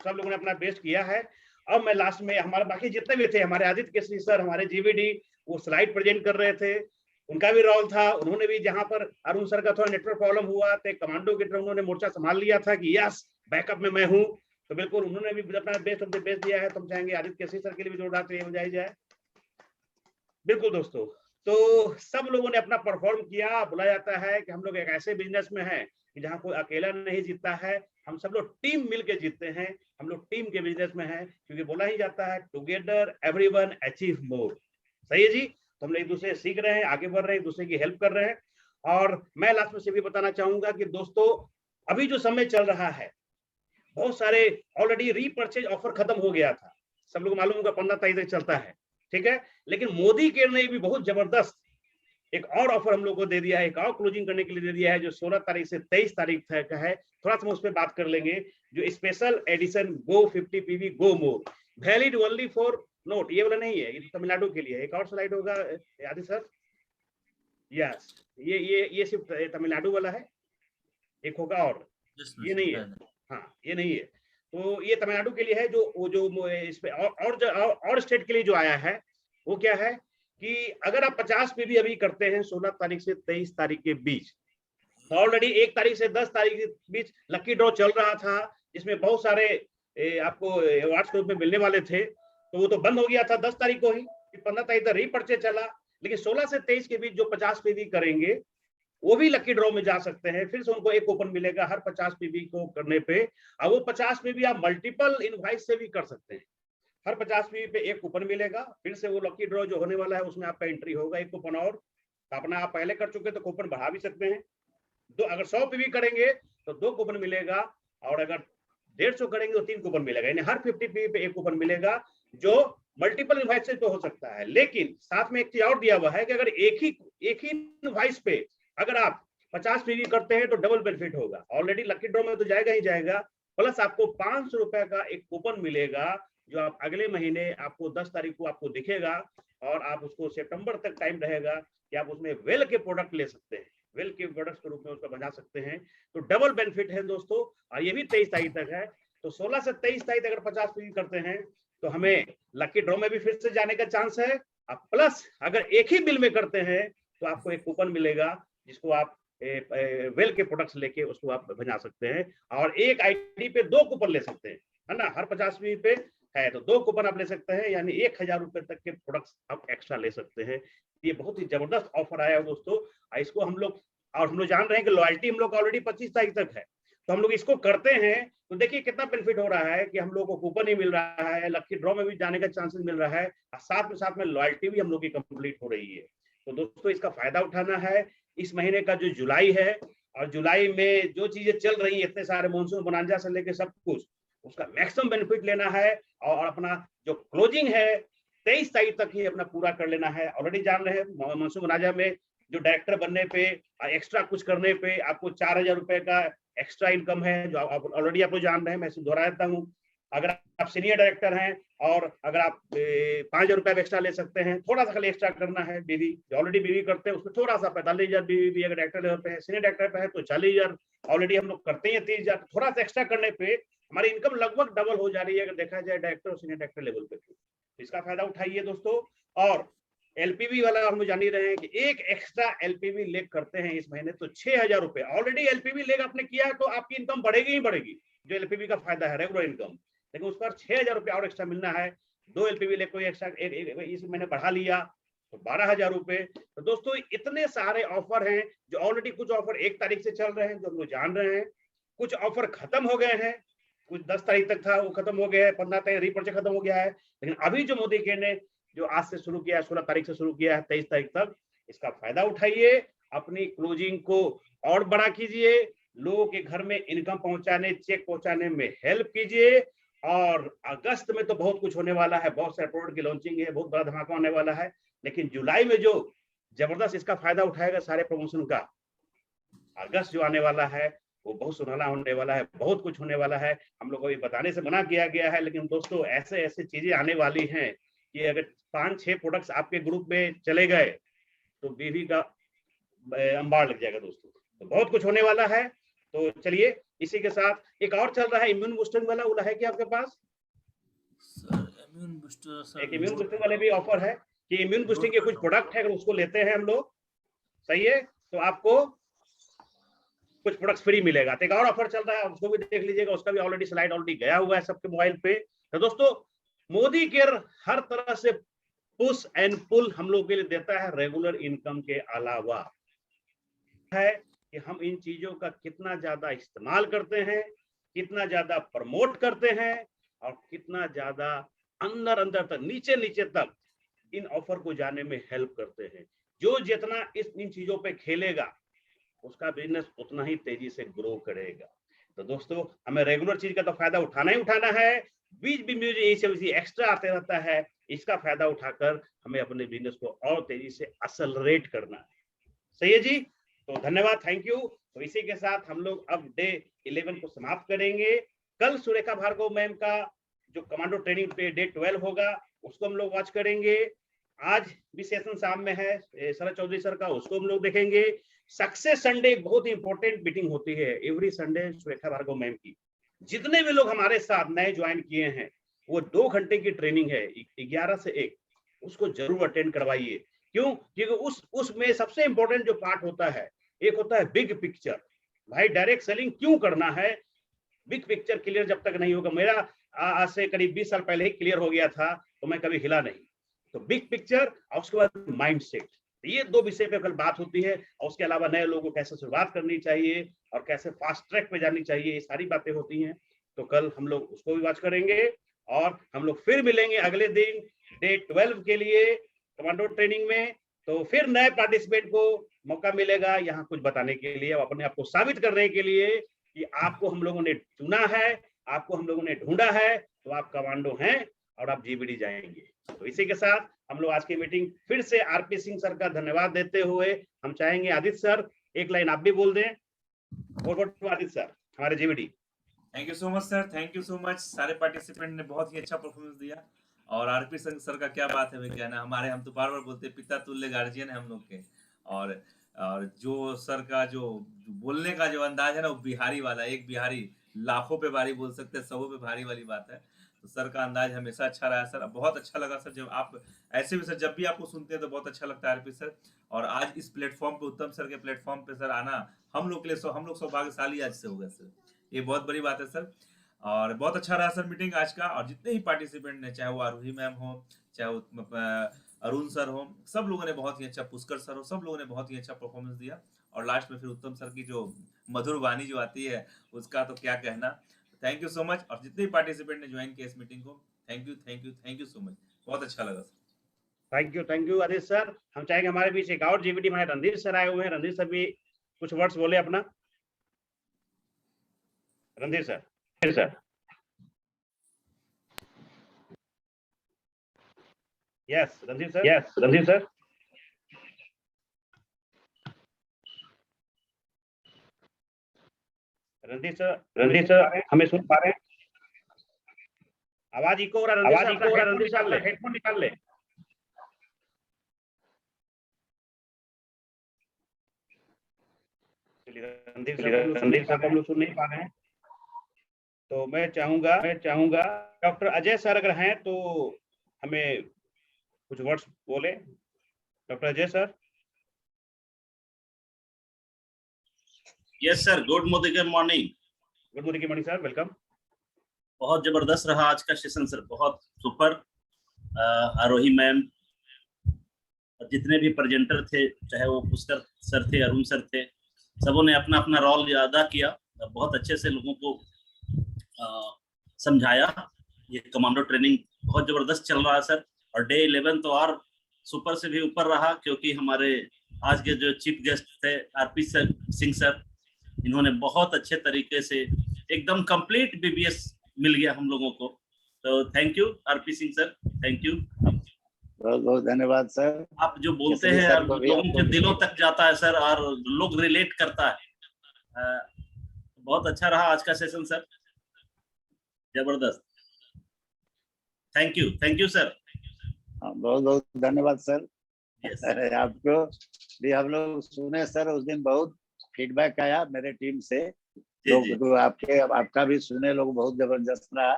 सब लोगों ने अपना बेस्ट किया है। अब मैं लास्ट में हमारे बाकी जितने भी थे, हमारे आदित्य केसरी सर, हमारे जीवीडी, वो स्लाइड प्रेजेंट कर रहे थे, उनका भी रोल था। उन्होंने भी जहां पर अरुण सर का थोड़ा नेटवर्क प्रॉब्लम हुआ तो कमांडो की तरह उन्होंने मोर्चा संभाल लिया था कि यस बैकअप में मैं हूँ। तो बिल्कुल उन्होंने भी अपना बेस्ट ऑफ द बेस्ट दिया है। तो हम चाहेंगे आदित्य केसरी सर के लिए भी जोरदार तालियां बजाई जाए। बिल्कुल दोस्तों, तो सब लोगों ने अपना परफॉर्म किया। बोला जाता है कि हम लोग एक ऐसे बिजनेस में हैं कि जहां कोई अकेला नहीं जीतता है, हम सब लोग टीम मिलके जीतते हैं। हम लोग टीम के बिजनेस में हैं, क्योंकि बोला ही जाता है टुगेदर एवरीवन अचीव मोर। सही है जी। तो हम लोग एक दूसरे से सीख रहे हैं, आगे बढ़ रहे हैं, एक दूसरे की हेल्प कर रहे हैं। और मैं लास्ट में से भी बताना चाहूंगा कि दोस्तों अभी जो समय चल रहा है, बहुत सारे ऑलरेडी रीपर्चेज ऑफर खत्म हो गया था, सब लोग मालूम होगा 15 तारीख तक चलता है, ठीक है। लेकिन मोदी के ने भी बहुत जबरदस्त एक और ऑफर हम लोग को दे दिया है, एक और क्लोजिंग करने के लिए दे दिया है, जो 16 तारीख से 23 तारीख तक है। थोड़ा सा हम उस पर बात कर लेंगे। जो special edition go 50 PV go more, valid only for note, ये वाला नहीं है, ये तमिलनाडु के लिए। एक और स्लाइड होगा आदि सर, यस, ये सिर्फ तमिलनाडु वाला है, एक होगा और ये नहीं है। हाँ, ये नहीं है। तो ये तमिलनाडु के लिए है, जो इस पे और स्टेट के लिए जो आया है वो क्या है कि अगर आप 50 पे भी अभी करते हैं 16 तारीख से 23 तारीख के बीच, तो ऑलरेडी 1 तारीख से 10 तारीख के बीच लकी ड्रॉ चल रहा था, जिसमें बहुत सारे आपको अवार्ड्स के रूप में मिलने वाले थे, तो वो तो बंद हो गया था 10 तारीख को ही, 15 तारीख तक रीपर्चेज चला। लेकिन 16 से 23 के बीच जो 50 पीवी करेंगे वो भी लकी ड्रॉ में जा सकते हैं, फिर से उनको एक कूपन मिलेगा हर 50 पीवी को करने पे। और वो 50 पीवी आप मल्टीपल इनवाइस से भी कर सकते हैं, हर 50 पीवी पे एक कूपन मिलेगा, फिर से वो लकी ड्रॉ जो होने वाला है उसमें आपका एंट्री होगा, एक कूपन और अपना आप पहले कर चुके तो कूपन बढ़ा भी सकते हैं। अगर 100 पीवी करेंगे तो 2 कूपन मिलेगा, और अगर 150 करेंगे तो 3 कूपन मिलेगा, यानी हर 50 पीवी पे एक कूपन मिलेगा, जो मल्टीपल इनवाइस से तो हो सकता है। लेकिन साथ में एक चीज और दिया हुआ है कि अगर एक ही इनवाइस पे अगर आप 50 पीवी करते हैं तो डबल बेनिफिट होगा। ऑलरेडी लकी ड्रॉ में तो जाएगा ही जाएगा, प्लस आपको 500 रुपए का एक कूपन मिलेगा, जो आप अगले महीने आपको 10 तारीख को आपको दिखेगा, और आप उसको सितंबर तक टाइम रहेगा कि आप उसमें वेल के प्रोडक्ट ले सकते हैं, वेल के प्रोडक्ट्स के रूप में उसका बना सकते हैं। तो डबल बेनिफिट है दोस्तों, और ये भी 23 तारीख तक है। तो 16 से 23 तारीख अगर 50 पीवी करते हैं तो हमें लकी ड्रॉ में भी फिर से जाने का चांस है, प्लस अगर एक ही बिल में करते हैं तो आपको एक कूपन मिलेगा, जिसको आप वेल के प्रोडक्ट्स लेके उसको आप बना सकते हैं, और एक आईडी पे 2 कूपन ले सकते हैं, है ना। हर 50 पीवी पे है तो 2 कूपन आप ले सकते हैं, यानी 1000 रुपए तक के प्रोडक्ट्स आप एक्स्ट्रा ले सकते हैं। ये बहुत ही जबरदस्त ऑफर आया है दोस्तों। इसको हम लोग जान रहे हैं कि लॉयल्टी हम लोग ऑलरेडी 25 तारीख तक है, तो हम लोग इसको करते हैं तो देखिए कितना बेनिफिट हो रहा है कि हम लोग को कूपन ही मिल रहा है, लकी ड्रॉ में भी जाने का चांसेस मिल रहा है, और साथ में लॉयल्टी भी हम लोग की कंप्लीट हो रही है। तो दोस्तों इसका फायदा उठाना है। इस महीने का जो जुलाई है, और जुलाई में जो चीजें चल रही है, इतने सारे मानसून बोनांजा से लेके सब कुछ, उसका मैक्सिमम बेनिफिट लेना है, और अपना जो क्लोजिंग है 23 तारीख तक ही अपना पूरा कर लेना है। ऑलरेडी जान रहे हैं मानसून बोनांजा में जो डायरेक्टर बनने पे एक्स्ट्रा कुछ करने पे आपको 4000 रुपए का एक्स्ट्रा इनकम है, जो आप ऑलरेडी आप लोग जान रहे हैं, मैं दोहरा देता हूँ। अगर आप सीनियर डायरेक्टर हैं और अगर आप 5000 रुपए एक्स्ट्रा ले सकते हैं, थोड़ा सा खाली एक्स्ट्रा करना है। बीवी जो ऑलरेडी बीवी करते हैं उसमें थोड़ा सा 45,000 बीवी भी अगर डायरेक्टर लेवल पे है, सीनियर डायरेक्टर पे है तो 40,000, ऑलरेडी हम लोग करते हैं 30,000, थोड़ा सा एक्स्ट्रा करने पे हमारी इनकम लगभग डबल हो जा रही है अगर देखा जाए डायरेक्टर और सीनियर डायरेक्टर लेवल पे। तो इसका फायदा उठाइए दोस्तों। और एलपीवी वाला हम जान ही रहे हैं कि एक एक्स्ट्रा एलपीवी लेग करते हैं इस महीने तो 6000 रुपए, ऑलरेडी एलपीवी लेग आपने किया है तो आपकी इनकम बढ़ेगी ही बढ़ेगी, जो एलपीवी का फायदा है रेगुलर इनकम। लेकिन उस पर 6000 रुपए और एक्स्ट्रा मिलना है। 2 एलपीवी लेग कोई एक्स्ट्रा इस महीने बढ़ा लिया तो 12,000 रुपए। तो दोस्तों इतने सारे ऑफर हैं, जो ऑलरेडी कुछ ऑफर 1 तारीख से चल रहे हैं जो हम लोग जान रहे हैं, कुछ ऑफर खत्म हो गए हैं, कुछ 10 तारीख तक था वो खत्म हो गया है, 15 तारीख रीपर्चेज खत्म हो गया है। लेकिन अभी जो मोदी के ने जो आज से शुरू किया है, 16 तारीख से शुरू किया है 23 तारीख तक, इसका फायदा उठाइए, अपनी क्लोजिंग को और बड़ा कीजिए, लोगों के घर में इनकम पहुंचाने, चेक पहुंचाने में हेल्प कीजिए। और अगस्त में तो बहुत कुछ होने वाला है, बहुत सारे प्रोडक्ट की लॉन्चिंग है, बहुत बड़ा धमाका होने वाला है। लेकिन जुलाई में जो जबरदस्त इसका फायदा उठाएगा सारे प्रमोशन का, अगस्त जो आने वाला है वो बहुत सुनहरा होने वाला है, बहुत कुछ होने वाला है। हम लोग को ये बताने से मना किया गया है, लेकिन दोस्तों ऐसे ऐसे चीजें आने वाली हैं कि अगर 5-6 प्रोडक्ट्स आपके ग्रुप में चले गए तो बीवी का अंबार लग जाएगा दोस्तों। तो बहुत कुछ होने वाला है। तो चलिए इसी के साथ एक और चल रहा है इम्यून बूस्टिंग वाला, वो है कि आपके पास इम्यून बूस्टर सर, एक इम्यून बूस्टिंग वाले भी ऑफर है कि इम्यून बूस्टिंग के कुछ प्रोडक्ट है, अगर उसको लेते हैं हम लोग, सही है, तो आपको कुछ प्रोडक्ट्स फ्री मिलेगा। तो एक और ऑफर चल रहा है, उसको भी देख लीजिएगा, उसका भी ऑलरेडी स्लाइड ऑलरेडी गया हुआ है सबके मोबाइल पे। तो दोस्तों मोदी केयर हर तरह से पुश एंड पुल हम लोग के लिए देता है, रेगुलर इनकम के अलावा है कि हम इन चीजों का कितना ज्यादा इस्तेमाल करते हैं, कितना ज्यादा प्रमोट करते हैं, और कितना ज्यादा अंदर अंदर तक नीचे तक इन ऑफर को जाने में हेल्प करते हैं। जो जितना इन चीजों पे खेलेगा उसका बिजनेस उतना ही तेजी से ग्रो करेगा। तो दोस्तों हमें रेगुलर चीज का तो फायदा उठाना ही उठाना है, बीच भी म्यूजिक यही एक्स्ट्रा आते रहता है, इसका फायदा उठाकर हमें अपने बिजनेस को और तेजी से एक्सेलरेट करना है। सही है जी, तो धन्यवाद, थैंक यू। तो इसी के साथ हम लोग अब डे 11 को समाप्त करेंगे। कल सुरेखा भार्गव मैम का जो कमांडो ट्रेनिंग पे डे 12 होगा उसको हम लोग वॉच करेंगे। आज भी सेशन शाम में है शरद चौधरी सर का, उसको हम लोग देखेंगे। सक्सेस संडे एक बहुत ही इंपॉर्टेंट मीटिंग होती है every Sunday Surekha Bhargav ma'am की। जितने भी लोग हमारे साथ नए ज्वाइन किए हैं, वो 2 घंटे की ट्रेनिंग है 11 से 1, उसको जरूर अटेंड करवाइए। क्यों? क्योंकि उसमें सबसे इंपॉर्टेंट जो पार्ट होता है, एक होता है बिग पिक्चर। भाई डायरेक्ट सेलिंग क्यों करना है, बिग पिक्चर क्लियर जब तक नहीं होगा, मेरा आज से करीब 20 साल पहले ही क्लियर हो गया था, तो मैं कभी हिला नहीं। तो बिग पिक्चर और उसके बाद माइंड सेट, ये 2 विषय पे कल बात होती है। और उसके अलावा नए लोगों को कैसे शुरुआत करनी चाहिए और कैसे फास्ट ट्रैक पे जानी चाहिए, ये सारी बातें होती हैं। तो कल हम लोग उसको भी वॉच करेंगे और हम लोग फिर मिलेंगे अगले दिन डे 12 के लिए कमांडो ट्रेनिंग में। तो फिर नए पार्टिसिपेंट को मौका मिलेगा यहाँ कुछ बताने के लिए, अपने आप को साबित करने के लिए कि आपको हम लोगों ने चुना है, आपको हम लोगों ने ढूंढा है, तो आप कमांडो हैं और आप जीबीडी जाएंगे। तो इसी के साथ हम लोग आज की मीटिंग फिर से आरपी सिंह सर का धन्यवाद देते हुए हम चाहेंगे आदित्य सर एक लाइन आप भी बोल दें। आदित्य सर हमारे GBD. Thank you so much sir, thank you so much. सारे पार्टिसिपेंट ने बहुत ही अच्छा परफॉर्मेंस दिया और आरपी सिंह सर का क्या बात है, क्या ना, हमारे हम तो बार बार बोलते हैं पिता तुल्य गार्जियन है हम लोग के। और जो सर का जो बोलने का जो अंदाज है ना, वो बिहारी वाला, एक बिहारी लाखों पे भारी बोल सकते हैं, सबों पे भारी वाली बात है। तो सर का अंदाज हमेशा अच्छा रहा है सर, बहुत अच्छा लगा सर। जब आप ऐसे भी सर जब भी आपको सुनते हैं तो बहुत अच्छा लगता है आरपी सर। और आज इस प्लेटफॉर्म पे, उत्तम सर के प्लेटफॉर्म पे सर आना हम लोग के लिए, हम लोग सौभाग्यशाली आज से हो गए सर, ये बहुत बड़ी बात है सर। और बहुत अच्छा रहा सर मीटिंग आज का। और जितने ही पार्टिसिपेंट ने, चाहे वो आरोही मैम हो, चाहे वो अरुण सर हो, सब लोगों ने बहुत ही अच्छा, पुष्कर सर हो, सब लोगों ने बहुत ही अच्छा परफॉर्मेंस दिया। और लास्ट में फिर उत्तम सर की जो मधुर वाणी जो आती है, उसका तो क्या कहना। Thank you so much. और जितने भी पार्टिसिपेंट ने ज्वाइन किया इस मीटिंग को, thank you thank you thank you so much, बहुत अच्छा लगा sir. Thank you Aditya sir. हम चाहेंगे हमारे बीच एक और जीबीडी हमारे रणधीर सर आए हुए हैं, रणधीर सर भी कुछ वर्ड्स बोले अपना। Randhir sir. Yes Randhir sir. Randhir sir हमें सुन पा रहे हैं? आवाज इको हो रहा है रणधीर सर, हेडफोन निकाल ले। रणधीर सर हम लोग सुन नहीं पा रहे हैं। तो मैं चाहूंगा डॉक्टर अजय सर अगर हैं तो हमें कुछ वर्ड्स बोले। Doctor Ajay sir. Yes sir, good morning sir, welcome. बहुत जबरदस्त रहा आज का सेशन सर, बहुत सुपर। आरोही मैम और जितने भी प्रेजेंटर थे, चाहे वो पुष्कर सर थे, अरुण सर थे, सबों ने अपना अपना रोल अदा किया, बहुत अच्छे से लोगों को समझाया। ये कमांडो ट्रेनिंग बहुत जबरदस्त चल रहा है सर। और डे 11 तो और सुपर से भी ऊपर रहा, क्योंकि हमारे आज के जो चीफ गेस्ट थे आरपी सिंह सर, इन्होंने बहुत अच्छे तरीके से एकदम कंप्लीट बीबीएस मिल गया हम लोगों को। तो thank you RP Singh sir, thank you, बहुत बहुत धन्यवाद सर। आप जो बोलते हैं लोगों के दिलों तक जाता है सर, और लोग रिलेट करता है। बहुत अच्छा रहा आज का सेशन सर, जबरदस्त। Thank you sir. बहुत बहुत धन्यवाद सर। yes. आपको भी हम लोग सुने सर, उस दिन बहुत फीडबैक आया मेरे टीम से, लोग आपका भी सुने, लोग बहुत जबरदस्त रहा।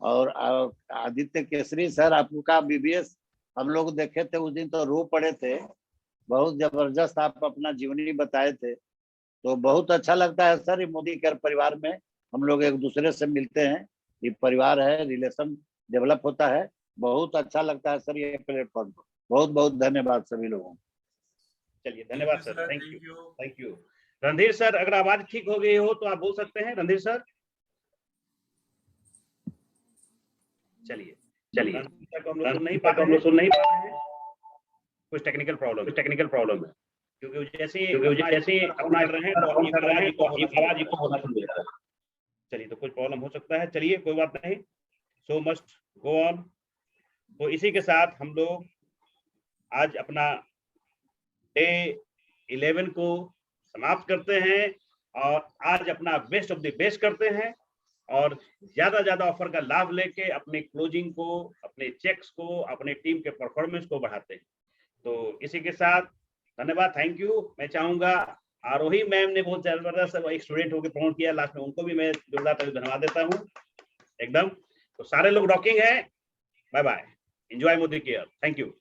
और आदित्य केसरी सर, आपका बीबीएस हम लोग देखे थे उस दिन, तो रो पड़े थे, बहुत जबरदस्त आप अपना जीवनी बताए थे। तो बहुत अच्छा लगता है सर, मोदी केयर परिवार में हम लोग एक दूसरे से मिलते हैं, ये परिवार है, रिलेशन डेवलप होता है, बहुत अच्छा लगता है सर ये प्लेटफॉर्म। बहुत बहुत धन्यवाद सभी लोगों को। चलिए धन्यवाद sir, thank you. Randhir sir अगर आवाज ठीक हो गई हो तो आप बोल सकते हैं रणधीर सर। चलिए हम लोग सुन नहीं पा रहे हैं, कुछ टेक्निकल प्रॉब्लम है, क्योंकि जैसे अपना रहे हैं तो आवाज इको होना शुरू हो जाता है। चलिए तो कुछ प्रॉब्लम हो सकता है, चलिए कोई बात नहीं, सो मस्ट गो ऑन। तो इसी के साथ हम लोग आज अपना डे 11 को समाप्त करते हैं और आज अपना बेस्ट ऑफ द बेस्ट करते हैं। और ज्यादा ऑफर का लाभ लेके अपने क्लोजिंग को, अपने चेक्स को, अपने टीम के परफॉर्मेंस को बढ़ाते हैं। तो इसी के साथ धन्यवाद, थैंक यू। मैं चाहूंगा आरोही मैम ने बहुत जबरदस्त एक स्टूडेंट होकर प्रमोट किया लास्ट में, उनको भी मैं जोरदार धन्यवाद देता हूँ एकदम। तो सारे लोग रॉकिंग है। Bye bye, enjoy Modi care, thank you.